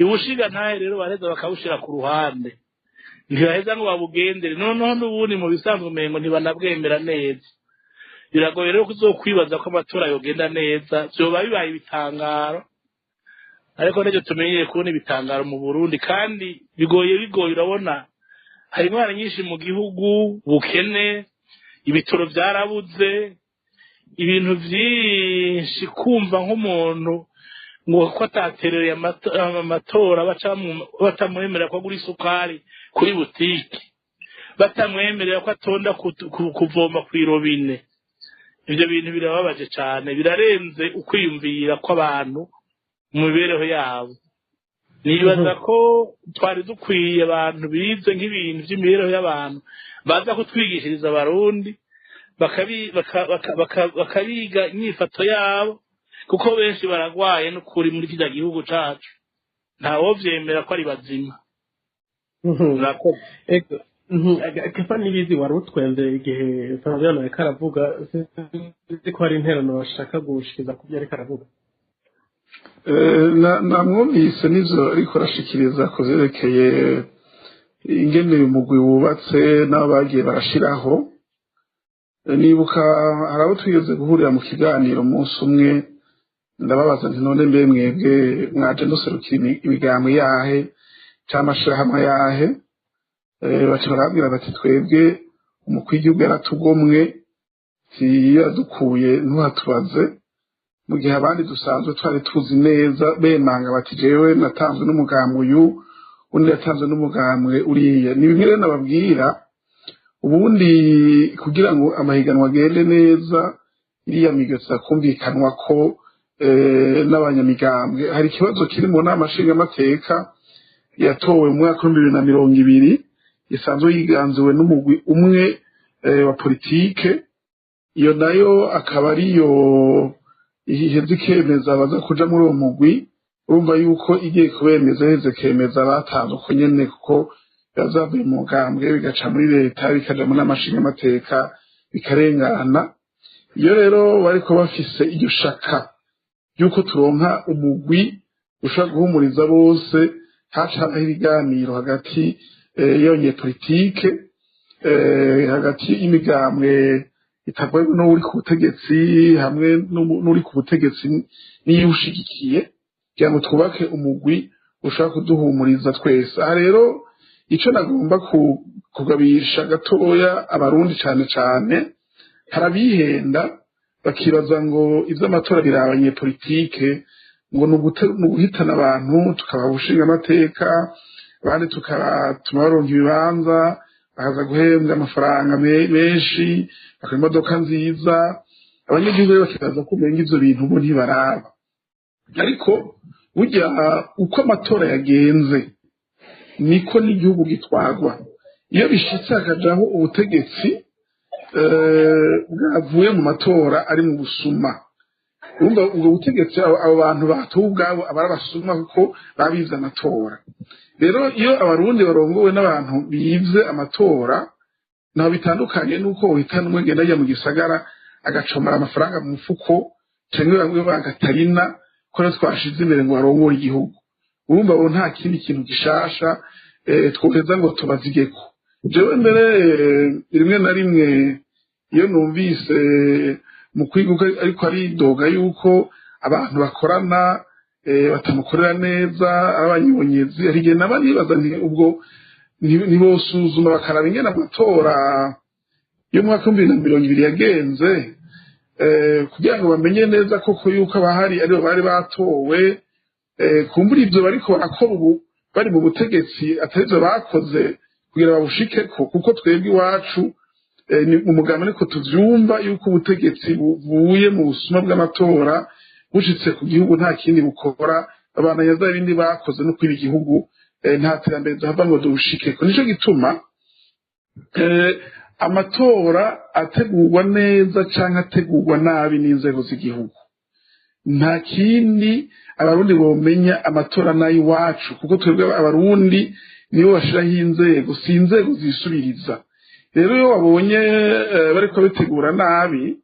ibushiga ntahe rero bareza bakawushira ku ruhande ntibaheza ngo babugendere noneho n'ubundi mu bisanzwe umengo ntibanabwemera neza biragoye rero kuzokwibaza ko amatora yogenda neza vyoba bibaye ibitangaro ariko n'ivyo tumenyeye kubona ibitangaro mu Burundi kandi bigoye urabona hari intwara nyinshi mu gihugu bukene ibitoro vyarabuze ibintu vyinshi kumva nk'umuntu ngo ko ataterereye amatora batamwemerera ko agura isukari kuri butike batamwemerera ko atonda kuvoma kw'irobine ivyo bintu birababaje cane birarenze ukwiyumvira kw'abantu mu mibereho yabo nibaza ko twari dukwiye abantu bize nk'ibintu vy'imibereho y'abantu baza kutwigishiriza abarundi bakabiga imyifato yabo kuko benshi baragwaye n'ukuri muri kiriya gihugu cacu ntawovyemera ko ari bazima kefa nibizi wari utwenze igihe Fabiano ariko aravuga sinzi ko hari interano bashaka gushikiriza ku byo ariko aravuga namwumvise n'ivyo ariko arashikiriza ku vyerekeye ingene umugwi wubatse n'abo bagiye barashiraho nibuka hari abo twigeze guhurira mu kiganiro umunsi umwe ndababaza nti none mbe mwebwe mwaje duserukira imigambi yahe c'amashirahamwe yahe baca barabwira bati twebwe umukuru w'igihugu yaratugomwe yadukuye ntuhatubaze mu gihe abandi dusanzwe twari tuzi neza bemanga bati jewe natanzwe n'umugambi uyu undi yatanzwe n'umugambi uriya ni bimwe rero nababwira ubundi kugira ngo amahiganwa agende neza iriya migatsa kumvikanwa ko n'abanyamigambwe hari ikibazo kiri mu nama nshingamateka yatowe mu mwaka wa 2020 isanzwe yiganziwe n'umugwi umwe wa politike iyo nayo akaba ariyo iheze ikemeza baza kuja muri uwo mugwi urumva yuko igiye kubemeza heze kemeza batanze uko nyene kuko yazavuye mu mugambwe bigaca muri leta bikaja mu n'amashinga amateka bikarengana iyo rero bariko bafise iryo shaka yuko turonka umugwi ushaka guhumuriza bose hacaho ibiganiro hagati yonye politike hagati y'imigambwe itagwe n'uri ku butegetsi hamwe n'uri ku butegetsi niyo ushigikiye kugira ngo twubake umugwi ushaka kuduhumuriza twese aha rero ico nagomba kugabisha gatoya abarundi cane harabihenda bakibaza ngo ivy'amatora birabanye politike ngo nuguhitana abantu tukababushinga amateka abandi tukatuma baronka ibibanza bakaza guhembwa amafaranga menshi bakora imodoka nziza abanyagihugu rero bakibaza ko umenga ivyo bintu ubu ntibaraba ariko burya uko amatora yagenze niko n'igihugu gitwagwa iyo bishitse hakajaho ubutegetsi bwavuye mu matora ari mu busuma. Urumva ubwo butegetsi abo bantu batowe ubwabo abarabasuma kuko babize amatora. Rero iyo abarundi barongowe n'abantu bize amatora naho bitandukanye nuko uhitana umwe genda ajya mu gisagara agacomara amafaranga mu mufuko cyangwa bamwe bagatarina ko twashize imbere ngo barongore igihugu. Urumva bo nta kindi kintu gishasha twogeza ngo tubazigeko. Jewe mbere rimwe na rimwe iyo numvise mu kwiguka ariko ari doga yuko abantu bakorana batamukorera neza abanyonyezi arigiye nabanibaza nti ubwo nibosuzuma bakaraba ingena amatora yo mu mwaka 2020 yagenze kugira ngo bamenye neza koko yuko abahari aribo bari batowe kumbura ibyo bariko barakora ubu bari mu butegetsi atarizo bakoze kugira babushikeko kuko twebwe iwacu ni umugabo ariko tuvyumva yuko ubutegetsi buvuye mu busuma bw'amatora bushitse ku gihugu nta kindi bukora abantu yaza ibindi bakoze no kwiba igihugu nta terambere zava ngo dushikeko. Nico gituma amatora ategurwa neza canke ategurwa nabi n'inzego z'igihugu. Nta kindi abarundi bomenya amatora nayo iwacu kuko twebwe abarundi nibo bashiraho inzego si inzego zisubiriza. Rero iyo wabonye bariko bitegura nabi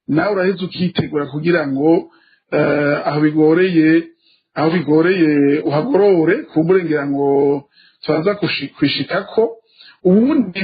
nawe uraheze ukitegura kugira ngo aho bigoreye uhagorore kumburengera ngo tubanza kwishikako. Ubundi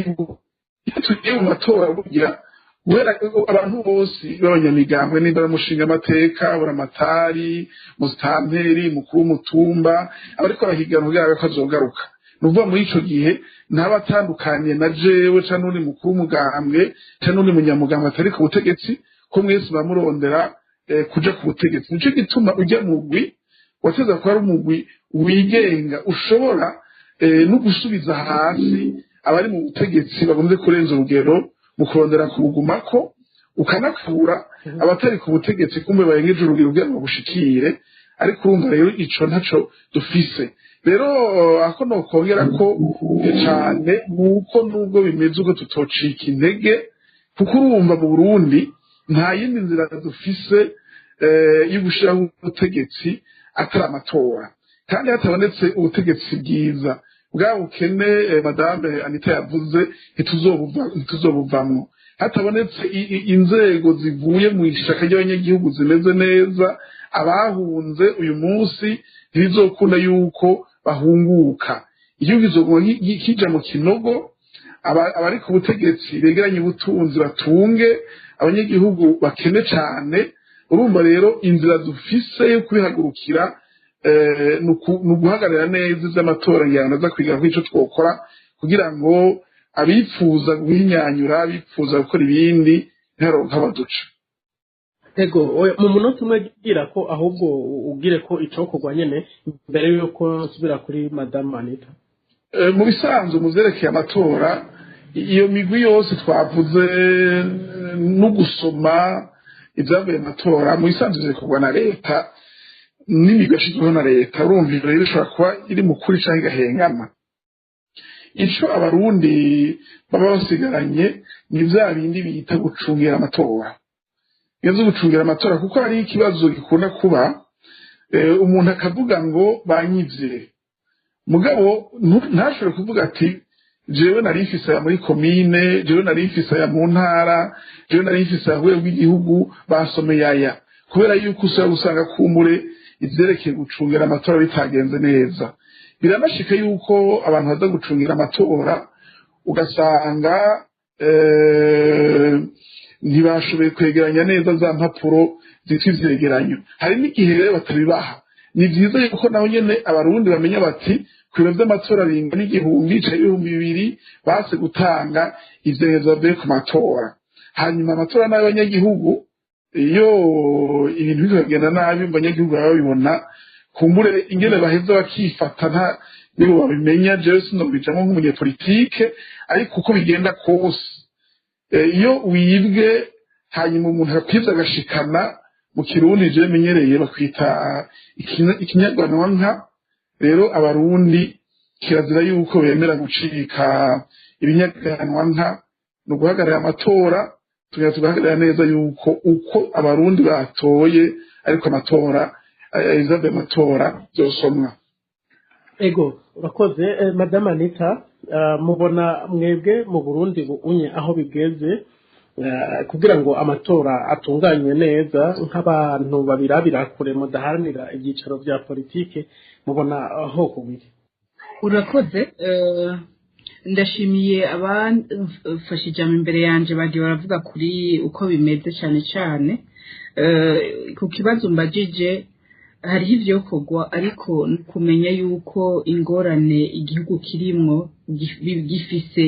iyo tugiye mu matora burya guhera abantu bose b'abanyamigambwe nimba bamushinga amateka buramatari musitanteri mukuru w'umutumba abariko barahiganwa kugira ngo azogaruka. Nuvuga muri ico gihe ntabatandukanye na jewe canke n'undi mukuru w'umugambwe canke n'undi munyamugambwe atari ku butegetsi ko mwese bamurondera kuja ku butegetsi. Nico gituma ujya mugwi wateza ko ari umugwi wigenga ushobora no gusubiza hasi abari mu butegetsi bagombe kurenza urugero mu kurondera kubugumako ukanakura abatari ku butegetsi kumbe bayengeje urugero kugira ngo bushikire. Ariko urumva rero ico ntaco dufise. Rero ako nokongera ko cyane nuko nubwo bimeze uko tutocika intege kuko urumva mu Burundi nta yindi nzira dufise yo gushiraho ubutegetsi atari amatora kandi hatabonetse ubutegetsi bwiza bwa bukene madame Anita yavuze ntituzobuvamwo. Hatabonetse inzego zivuye mu ishaka ry'abanyagihugu zimeze neza abahunze uyu munsi ntibizokunda yuko bahunguka. Igihugu kizoguma kija mu kinogo abari ku butegetsi begeranye ubutunzi batunge abanyagihugu bakene cyane. Urumva rero inzira dufise yo kubihagurukira nuguhagarara neza ivy'amatora ngirana za kwiga kw'ico twokora kugira ngo abipfuza guhinyanyura abipfuza gukora ibindi ntaronka baduca. Ego mu munota umwe gira ko ahubwo ugire ko icokorwa nyene mbere yuko nsubira kuri madame Anita. Mu bisanzwe muzerekeye amatora iyo migwi yose twavuze no gusoma ibyavuye amatora mu bisanzwe bikorwa na leta n'imigwi yashizweho na leta. Urumva rero ishobora kuba iri mu kuri canke igahengama. Ico abarundi baba basigaranye ni vya bindi bita gucungira amatora. Yazo gucungira amatora kuko hari ikibazo gikunda kuba umuntu akavuga ngo banyivye mugabo ntashobora kuvuga ati jewe nari mfise ya muri komine jewe nari mfise ya mu ntara jewe nari mfise ya w'igihugu basomeye aya kubera yuko usanga kumure ivyerekeye gucungira amatora bitagenze neza. Biramashika yuko abantu baza gucungira amatora ugasanga ntibashoboye kwegeranya neza za mpapuro zitwa ivyegeranyo. Hari n'igihe rero batabibaha. Ni vyiza yuko naho nyene abarundi bamenya bati kwibyo vy'amatora bingana igihumbi canke 2,000 base gutanga ivyemezo byo ku matora. Hanyuma amatora n'abanyagihugu iyo ibintu bigenda nabi abanyagihugu babibona kumbure ingene baheza bakifata nta nibo babimenya. Jewe sinobijamwo nk'umunyepolitike ariko uko bigenda kose iyo wibwe hanyuma umuntu akwiza agashikana mu kirundi je menyereye bakwita ikinyarwanda. Rero abarundi kirazira yuko bemera gucika ibinyarwanda ni uguhagarara amatora tugahagarara neza yuko uko abarundi batoye ariko amatora izavuye amatora byosomwa. ego urakoze madame Anita, mubona mwebwe mu Burundi bunye aho bigeze kugira ngo amatora atunganywe neza nk'abantu babirabira kure mudaharanira ibyicaro bya politike, mubona aho kubiri? urakoze. Ndashimiye abafashe ijambo imbere yanje bagiye baravuga kuri uko bimeze cyane cyane ku kibazo mbajije. Hariho ivyokorwa ariko kumenya yuko ingorane igihugu kirimwo gifise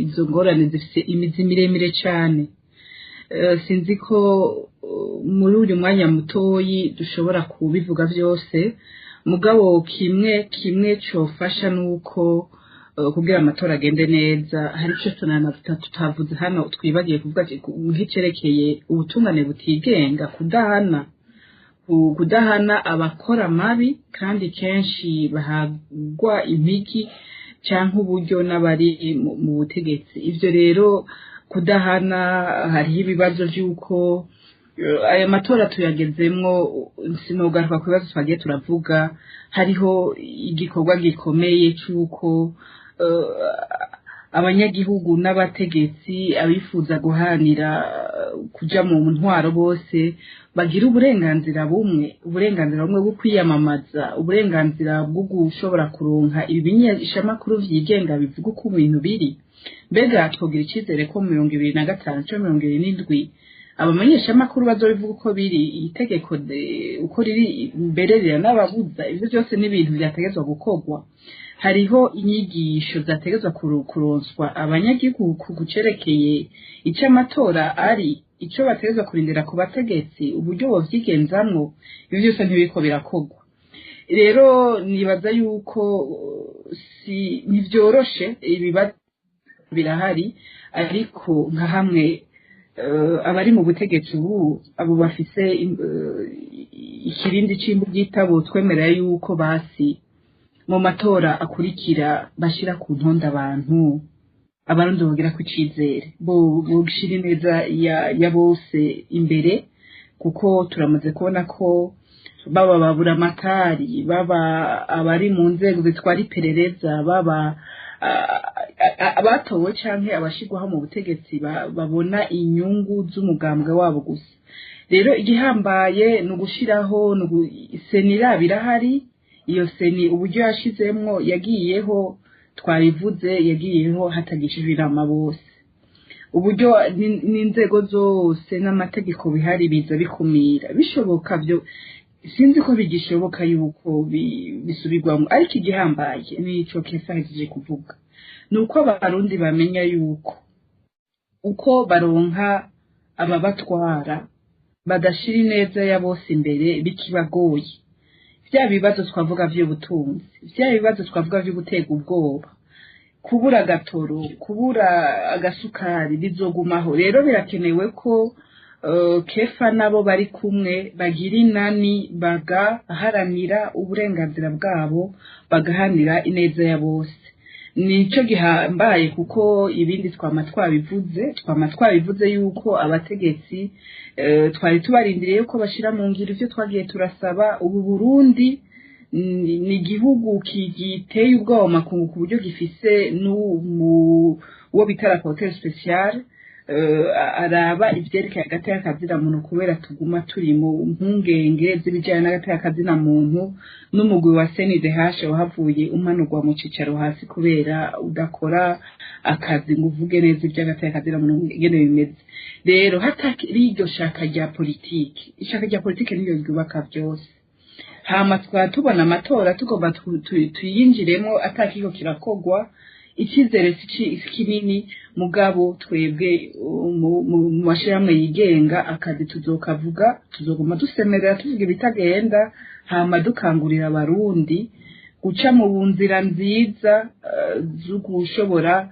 izo ngorane zifise imizi miremire cyane. Sinzi ko muri uyu mwanya mutoyi dushobora kubivuga byose, mugabo kimwe cofasha nuko kugira amatora agende neza hari icyo tutavuze hano twibagiye kuvuga nk'icyerekeye ubutungane butigenga, kudahana abakora mabi kandi kenshi bahagwa impigi cyangwa uburyo n'abari mu butegetsi. Ibyo rero kudahana, hariho ibibazo by'uko aya matora tuyagezemwo, sinogaruka ku bibazo twagiye turavuga. Hariho igikorwa gikomeye cy'uko abanyagihugu n'abategetsi abifuza guhanira kuja mu ntwaro bose bagira uburenganzira bumwe bwo kwiyamamaza, uburenganzira bwo gushobora kuronka ibimenyeshamakuru vyigenga bivuga uko ibintu biri. Mbega twogira icyizere ko mu 2025 2027 abamenyeshamakuru bazobivuga uko biri, itegeko uko riri mbere n'ababuza? Ivyo byose n'ibintu byategezwa gukorwa. Hariho inyigisho zategezwa kuronswa abanyagihugu gucerekeye icyo amatora ari, icyo bategezwa kurindira ku bategetsi, uburyo bovyigenzamwo. Ibyo byose ntibiko birakorwa. Rero nibaza yuko ntivyoroshe, ibibazo birahari, ariko nka hamwe abari mu butegetsi ubu abo bafise ikirindi c'imbu byitabo twemerera yuko basi mu matora akurikira bashira ku ntonde abarundi bogira ku icizere bogushira ineza ya bose imbere, kuko turamaze kubona ko baba babura amatari, baba abari mu nzego zitwara iperereza, baba abatowe canke abashirwaho mu butegetsi babona inyungu z'umugambwe wabo gusa. Rero igihambaye ni ugushiraho senira birahari. Iyo seni uburyo yashizemwo yagiyeho, twarivuze, yagiyeho hatagishijwe inama bose. Uburyo n'inzego zose n'amategeko bihari biza bikumira bishoboka byo, sinzi ko bigishoboka yuko bisubirwamo. Ariko igihambaye nico kefaje kuvuga, nuko abarundi bamenya yuko uko baronka ababatwara badashira ineza ya bose imbere bikibagoye. Vya bibazo twavuga vy'ubutunzi, vya bibazo twavuga vyo gutega ubwoba, kubura agatoro, kubura agasukari bizogumaho. Rero birakenewe ko kefa nabo bari kumwe bagira inani, bagaharanira uburenganzira bwabo, bagahanira ineza ya bose. Nico gihambaye, kuko ibindi twama twabivuze yuko abategetsi twari tubarindiriye yuko bashira mu ngiro ivyo twagiye turasaba. Ubu Burundi ni igihugu kigiteye ubwoba makungu ku buryo gifise uwo bita rapporteur spécial araba ivyerekeye hagati y'akazina muntu, kubera tuguma turi mu mpungenge z'ibijanye n'agati y'akazina muntu. N'umugwi wa CNDH wahavuye umanurwa mu cicaro hasi kubera udakora akazi ngo uvuge neza ivy'agati y'akazina muntu ngene bimeze. Rero hatakiri iryo shaka rya politiki, ishaka rya politiki niyo ryubaka byose. Hama tubona amatora tugomba tuyinjiremo atakiko kirakogwa, icyizere kinini. Mugabo twebwe mu mashirahamwe yigenga akazi tuzokavuga, tuzoguma dusemerera tuvuga ibitagenda, hama dukangurira abarundi guca mu nzira nziza zo gushobora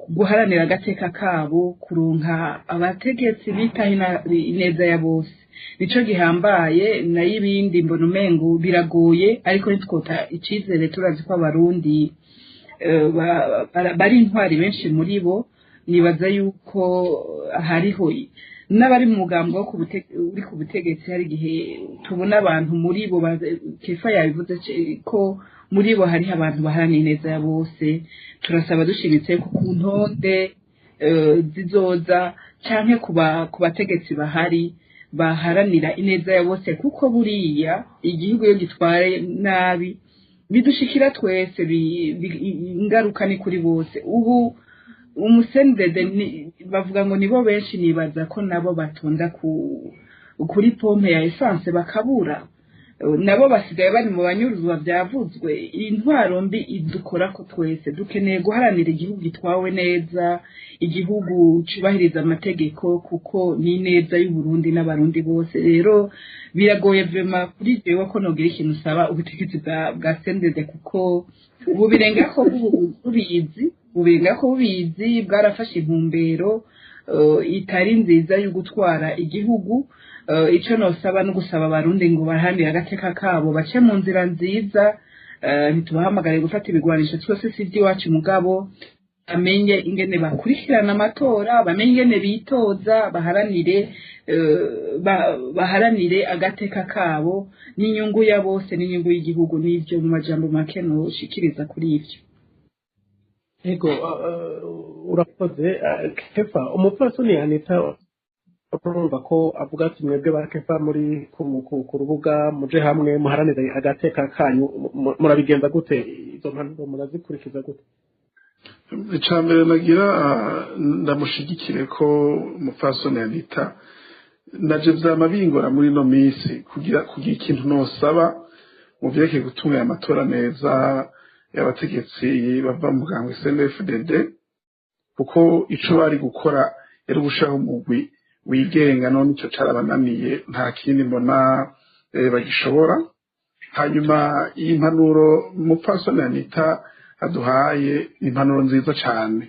guharanira agateka kabo, kuronka abategetsi bitaho ineza ya bose. Nico gihambaye. Nayo ibindi mbona umengo biragoye, ariko nitwota icizere turazi ko abarundi bari intwari benshi muri bo nibaza yuko hariho n'abari mu mugambi wo uri ku butegetsi hari igihe tubona abantu muri bo kefa yabivuze ko muri bo hariho abantu baharanira ineza ya bose turasaba dushimitse ko ku ntonde zizoza canke ku bategetsi bahari baharanira ineza ya bose kuko buriya igihugu iyo gitwaye nabi bidushikira twese ingaruka ni kuri bose ubu umusendede bavuga ngo nibo benshi nibaza ko nabo batonda kuri pompe ya essence bakabura nabo basigaye bari mu banyuruzwa byavuzwe intwaro mbi idukora ko twese dukeneye guharanira igihugu gitwawe neza igihugu cyubahiriza amategeko kuko ni neza y'u Burundi n'abarundi bose rero biragoye vema kuri jewe ko nogira ikintu usaba ubutegetsi bwa sendede kuko ubu birenga ko bubizi bwarafashe intumbero itari nziza yo gutwara igihugu icyo nosaba no gusaba abarundi ngo bahanire agateka kabo bace mu nzira nziza ntitubahamagare gufata ibigwanisho twese si iby'iwacu mugabo bamenye ingene bakurikirana amatora bamenye ingene bitoza baharanire agateka kabo n'inyungu ya bose n'inyungu y'igihugu n'ibyo mu majambo make noshikiriza kuri ibyo ego urakoze kefa umupfasoni Anita urumva ko avuga ati mwebwe ba kefa muri ku rubuga muje hamwe muharanire agateka kanyu murabigenza gute izo mpanuro murazikurikiza gute icambere nagira ndamushigikire ko umupfasoni Anita naje vyama bingora muri no misi kugira ikintu nosaba mu vyerekeye gutunganya amatora neza y'abategetsi bava mu mugambwe CNDD-FDD kuko ico bari gukora yari gushaka umugwi wigenga none ico carabananiye nta kindi mbona bagishobora hanyuma iyi mpanuro umupfasoni Anita aduhaye impanuro nziza cyane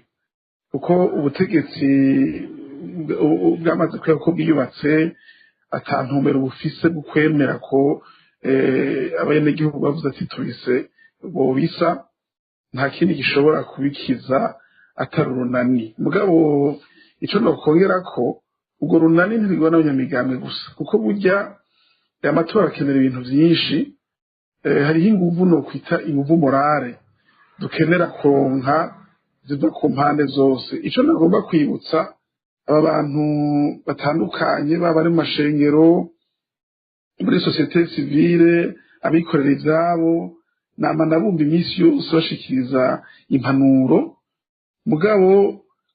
kuko ubutegetsi bwamaze kwera ko bwiyubatse atantumbero bufise gukwemera ko abenegihugu bavuze ati tubise bobisa nta kindi gishobora kubikiza atari urunani mugabo ico nokongera ko ubwo runani ntibigwa n'abanyamigambwe gusa kuko burya amatora akenera ibintu byinshi hariho inguvu no kwita inguvu morale dukenera konka ziva ku mpande zose ico nagomba kwibutsa aba bantu batandukanye baba ari mu mashengero muri societe civile abikorera ivyabo nama nabumva iminsi yose bashikiriza impanuro mugabo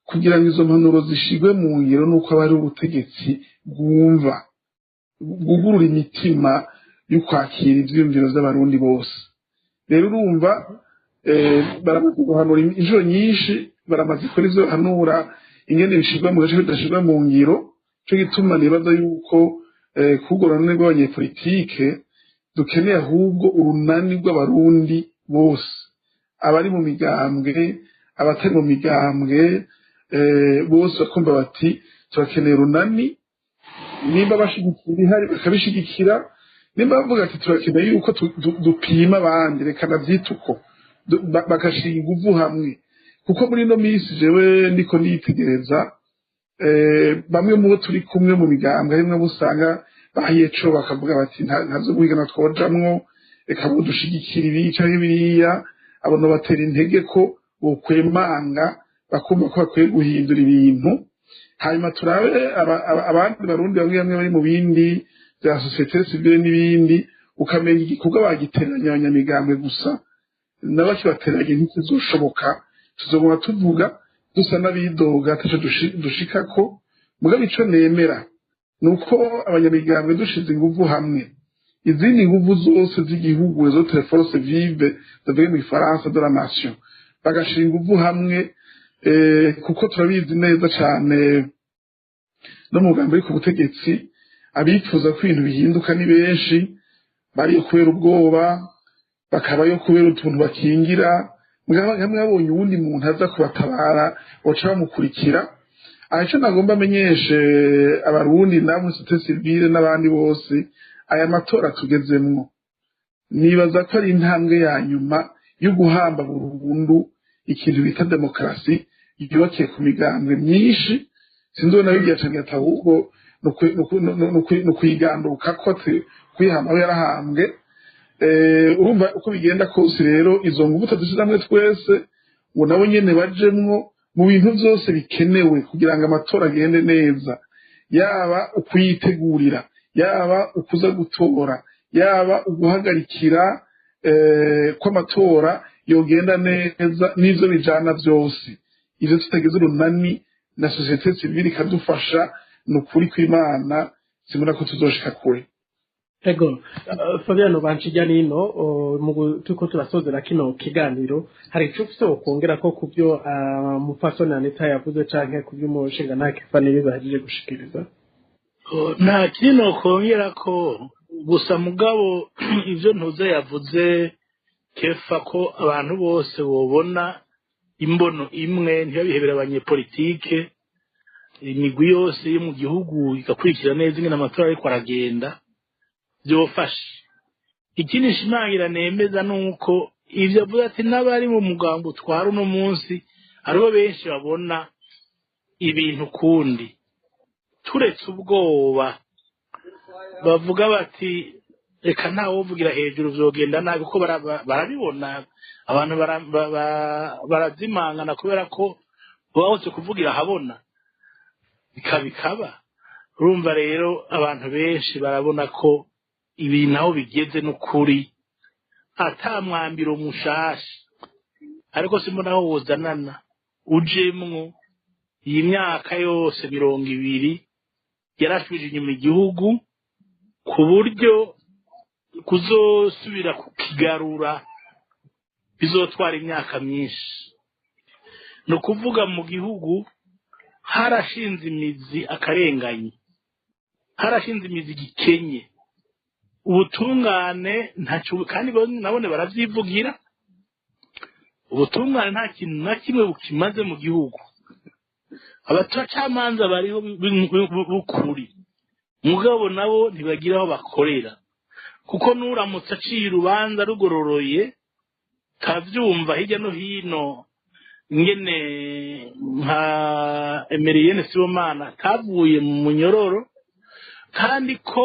kugira ngo izo mpanuro zishigwe mu ngiro nuko abari ubutegetsi bwumva bwugurura imitima yo kwakira ivyiyumviro by'abarundi bose rero urumva baramaze guhanura inshuro nyinshi baramaze kuri izo hanura ingene bishigwa mu gace bidashigwa mu ngiro cyo gituma nibaza yuko kugorana n'abanyepolitike dukeneye ahubwo urunani rw'abarundi bose abari mu migambwe abatari mu migambwe bose bakumva bati turakeneye urunani nimba bashigikira ihari bakabishigikira nimba bavuga ati turakeneye yuko dupima abandi reka navyituko bagashinga inguvu hamwe kuko muri ino minsi jewe ndiko nitegereza bamwe mu bo turi kumwe mu migambwe rimwe busanga bahiyeco bakavuga bati ntazo guhigana twojamwo reka bo dushigikira ibi canke biriya abantu batera intege ko bokwemanga bakumva ko bakwiye guhindura ibintu hanyuma turabe abandi barundi bamwe bamwe bari mu bindi bya societe civile n'ibindi ukamenya igikorwa bagiteranya abanyamigambwe gusa n'abakibateranye ntizoshoboka tuzoguma tuvuga dusa n'abidoga ataco dushikako mugabo ico nemera nuko abanyamigambwe dushize inguvu hamwe izindi nguvu zose z'igihugu les autres forces vives d'avoir mu Faransa de la nation bagashira inguvu hamwe kuko turabizi neza cyane no mu mugambi ku butegetsi abifuza ko ibintu bihinduka ni benshi bari kubera ubwoba bakabayo kubera utuntu bakingira hamwe abonye uwundi muntu aza kubatabara baca bamukurikira aho nagomba amenyeshe abarundi namwe societe civile n'abandi bose aya matora tugezemwo nibaza ko ari intambwe ya nyuma yo guhamba burundu ikintu bita demokarasi yubakiye ku migambwe myinshi sinzi nayo igihe ahubwo no kwiganduka ko kwihama aho yarahambwe urumva uko bigenda kose rero izo ngubuta dushiramwe twese ngo nabo nyene bajemwo mu bintu byose bikenewe kugira ngo amatora agende neza yaba ukuyitegurira yaba ukuza gutora yaba uguhagarikira kw'amatora yogenda neza n'ivyo bijana byose ivyo tutageze urunani na societe civile ikadufasha nukuri kw'Imana simuna ko tuzoshika kure. Ego Fabiano Banchijya nino tuko turasozera kino kiganiro hari ico ufise ukongera ko kubyo mupfasoni Anita yavuze canke kubyo umushinga nta kifani bibahije gushikiriza nta kino kongera ko gusa mugabo ivyo ntuze yavuze kefa ko abantu bose bobona imbono imwe ntibabihebera abanyepolitike imigwi yose yo mu gihugu igakurikira neza ingene amatora ariko aragenda byofashe ikindi nshimangira nemeza nuko ivyo avuga ati n'abari mu mugambo utwara uno munsi aribo benshi babona ibintu kundi turetse ubwoba bavuga bati reka ntawe uvugira hejuru vyogenda nabi kuko barabibona abantu barazimangana kubera ko bawose kuvugira habona bikaba urumva rero abantu benshi barabona ko ibintu aho bigeze n'ukuri atamwambiro mushasha ariko simbona aho wozanana ujemwo iyi myaka yose 200 yarashubije inyuma igihugu ku buryo kuzosubira kukigarura bizotwara imyaka myinshi no kuvuga mu gihugu harashinze imizi akarenganye harashinze imizi gikenye ubutungane ntacu kandi nabone baravyivugira ubutungane nta kintu na kimwe bukimaze mu gihugu abacamanza bariho bukuri mugabo nabo ntibagira aho bakorera kuko nuramutse aciye urubanza rugororoye kavyumva hirya no hino ngene nka Emeriyene Sibomana kavuye mu munyororo kandi ko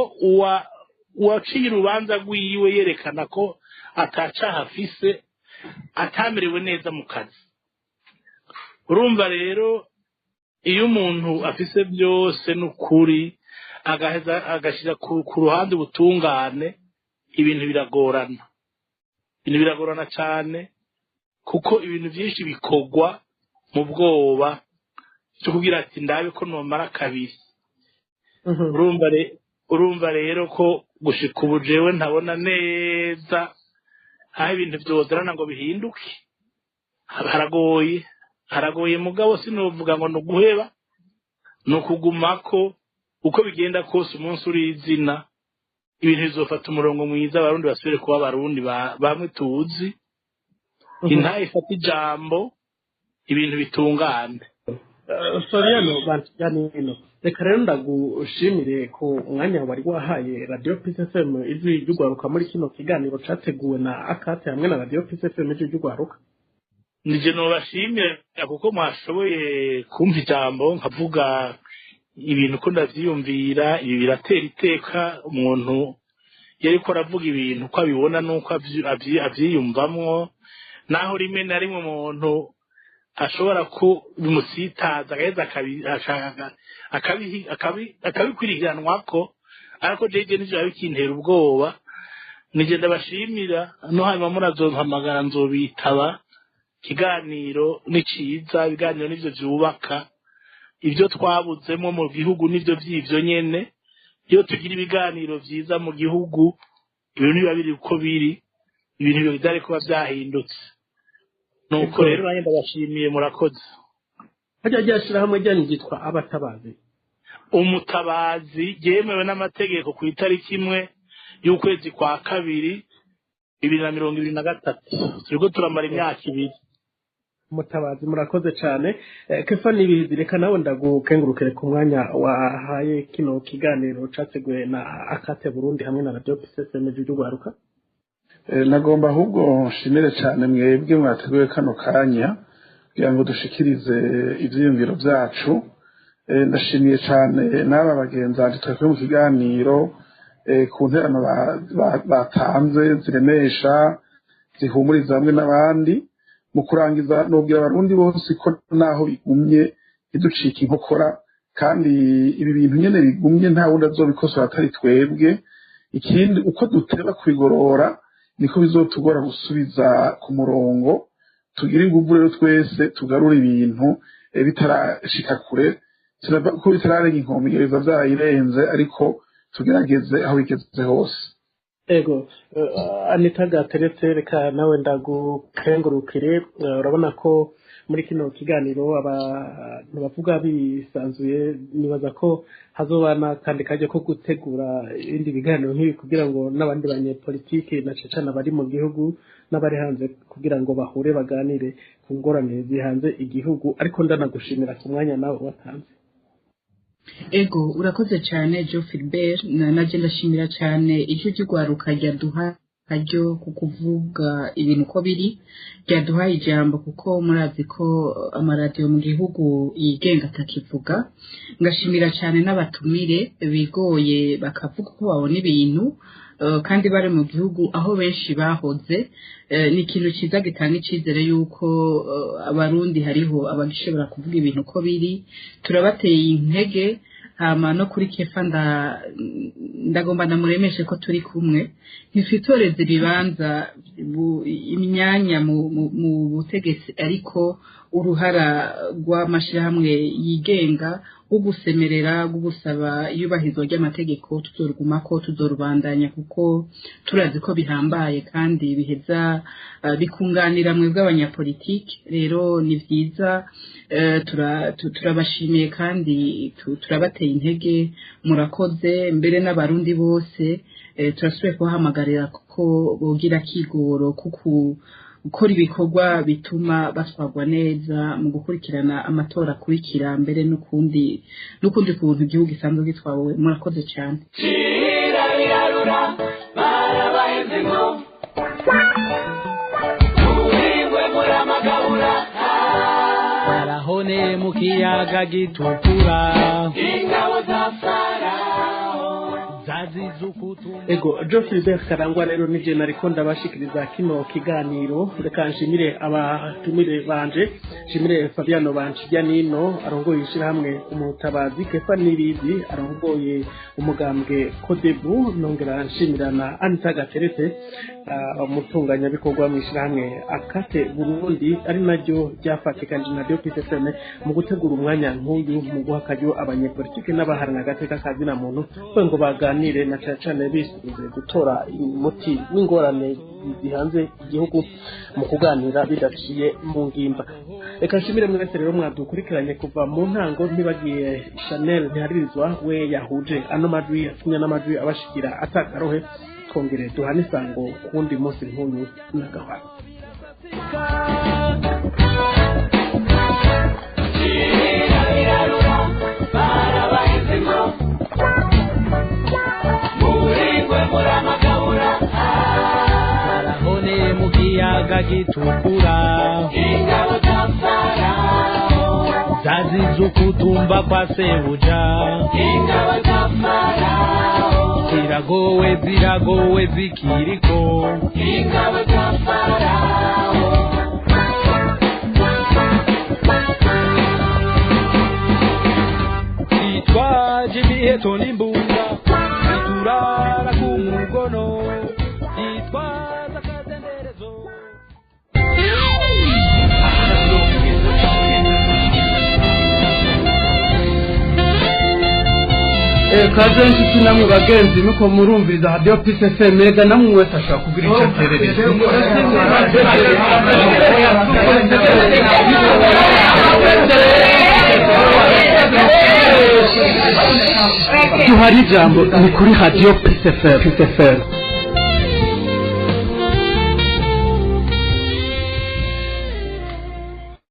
uwaciye urubanza rwiwe yerekana ko atacaha afise atamerewe neza mu kazi urumva rero iyo umuntu afise byose n'ukuri agaheza agashira ku ruhande ubutungane ibintu biragorana cyane kuko ibintu byinshi bikogwa mu bwoba cyo kugira ati ndabe ko nomara kabiri urumva rero ko gushika ubujewe ntabona neza aho ibintu byozerana ngo bihinduke haragoye mugabo sinovuga ngo nuguheba no kugumako uko bigenda kose umunsi uri izina ibintu bizofata umurongo mwiza abarundi basubire kuba abarundi bamwe tuzi intaye ifata ijambo ibintu bitungane Fabiano Banchijya nino reka rero ndagushimire ku mwanya wari wahaye Radio Peace FM ijwi ry'ugwaruka muri kino kiganiro categuwe na Akate hamwe na Radio Peace FM ijwi ry'ugwaruka nije no bashimye kuko mwashoboye kumva ijambo nkavuga ibintu ko ndavyiyumvira ibi biratera iteka umuntu yari ko aravuga ibintu ko abibona nuko avyiyumvamwo naho rimwe na rimwe umuntu ashobora ko bimusitaza agaheza akabikwirikiranwako ariko jeje n'ivyo abikintera ubwoba nije ndabashimira no hanyuma murazompamagara nzobitaba kiganiro niciza ibiganiro n'ivyo vyubaka ibyo twabuzemo mu gihugu n'ivyo vy'ivyo nyene iyo tugira ibiganiro vyiza mu gihugu ibintu biba biri uko biri ibintu bidare kuba vyahindutse nuko rero nanjye ndabashimiye murakoze hajya ryashira hamwe ryanyu ryitwa abatabazi umutabazi yemewe n'amategeko ku itariki 1 y'ukwezi kwa 2 2023 turiko turamara imyaka 2 mutabazi murakoze cyane kefa nibizi reka nawe ndagukengurukire ku mwanya wahaye kino kiganiro categuwe na Akate Burundi hamwe na Radio Peace FM y'ugwaruka nagomba ahubwo nshimire cyane mwebwe mwateguye kano kanya kugira ngo dushikirize ivyiyumviro vyacu. Ndashimiye cyane n'aba bagenzanti twebwe mu kiganiro ku nterano batanze ziremesha zihumuriza hamwe n'abandi. Mu kurangiza nubwira abarundi bose ko naho bigumye ntiducike inkokora, kandi ibi bintu nyene bigumye nta wundi azobikosora atari twebwe. Ikindi uko duteba kubigorora niko bizotugora gusubiza ku murongo. Tugire inguvu rero twese tugarura ibintu bitarashika kure, ko bitararenga inkombe biba vyayirenze, ariko tugerageze aho bigeze hose. Ego Anita Gateretse, reka nawe ndagukengurukire. Urabona ko muri kino kiganiro abantu bavuga bisanzuye, nibaza ko hazoba n'akandi kaje ko gutegura ibindi biganiro nk'ibi kugira ngo n'abandi banyepolitike na cecana bari mu gihugu n'abari hanze kugira ngo bahure baganire ku ngorane zihanze igihugu. Ariko ndanagushimira ku mwanya nawe watanze. Ego urakoze cyane Jo Philbert, naje ndashimira cyane icyo cy'ugwaruka ryaduha ajyo kukuvuga ibintu ko biri, ryaduhaye ijambo kuko murazi ko amaradiyo mu gihugu yigenga atakivuga. Ngashimira cyane n'abatumire bigoye bakavuga ko babona ibintu kandi bari mu gihugu aho benshi bahoze. Ni ikintu cyiza gitanga icyizere yuko abarundi hariho abagishobora kuvuga ibintu ko biri. Turabateye intege, hama no kuri Kefa ndagomba ndamuremeshe ko turi kumwe, ntifitoreze ibibanza imyanya mu butegetsi, ariko uruhara rw'amashirahamwe yigenga wo gusemerera, wo gusaba iyubahirizwa ry'amategeko tuzorugumako, tuzorubandanya kuko turazi ko bihambaye kandi biheza bikunganira mwe bw'abanyapolitiki. Rero ni vyiza, turabashimiye kandi turabateye intege. Murakoze mbere n'abarundi bose. Turasubiye kubahamagarira kuko bogira kigoro kuko gukora ibikorwa bituma batwarwa neza mu gukurikirana amatora akurikira mbere n'ukundi kuntu igihugu gisanzwe gitwawe. Murakoze cyane. Barahone mu kiyaga gitukura, Ego Jo Philbert Karangwa rero nije nariko ndabashikiriza kino kiganiro. Reka nshimire abatumire banje, nshimire Fabiano Banchijya Nino arongoye ishirahamwe Umutabazi, Kefa Nibizi arongoye umugambwe Kodebu, nongera nshimira na Anita Gateretse umutunganya bikorwa mu ishirahamwe Akate Burundi, ari naryo ryafatikanje na Radio PSFM mu gutegura umwanya nk'uyu mu guha akaryo abanyepolitike n'abaharana agateka kazina muntu ko ngo baganire na cyane bisubize gutora umuti w'ingorane zihanze igihugu mu kuganira bidaciye mu ngimba. Reka nshimire mwese rero mwadukurikiranye kuva mu ntango, ntibagiye Chanel ntiharirizwa we yahuje ano majwi yatumye n'amajwi abashikira atakarohe. Twongere duhane isango kundi munsi nk'uyu n'agahwana. barahone mu kiyaga gitukura, zazize ukutumba kwa sebuja, ziragowe zikiriko, itwaje imiheto n'imbunda, iturara ku mugono, itwaza akazenderezo. Kaze nshuti namwe bagenzi nuko murumviriza Radio PSFM, mega namwe wese ashaka kugira icyo aterereza. Tuhari jambo ni kuri Radio PSFM.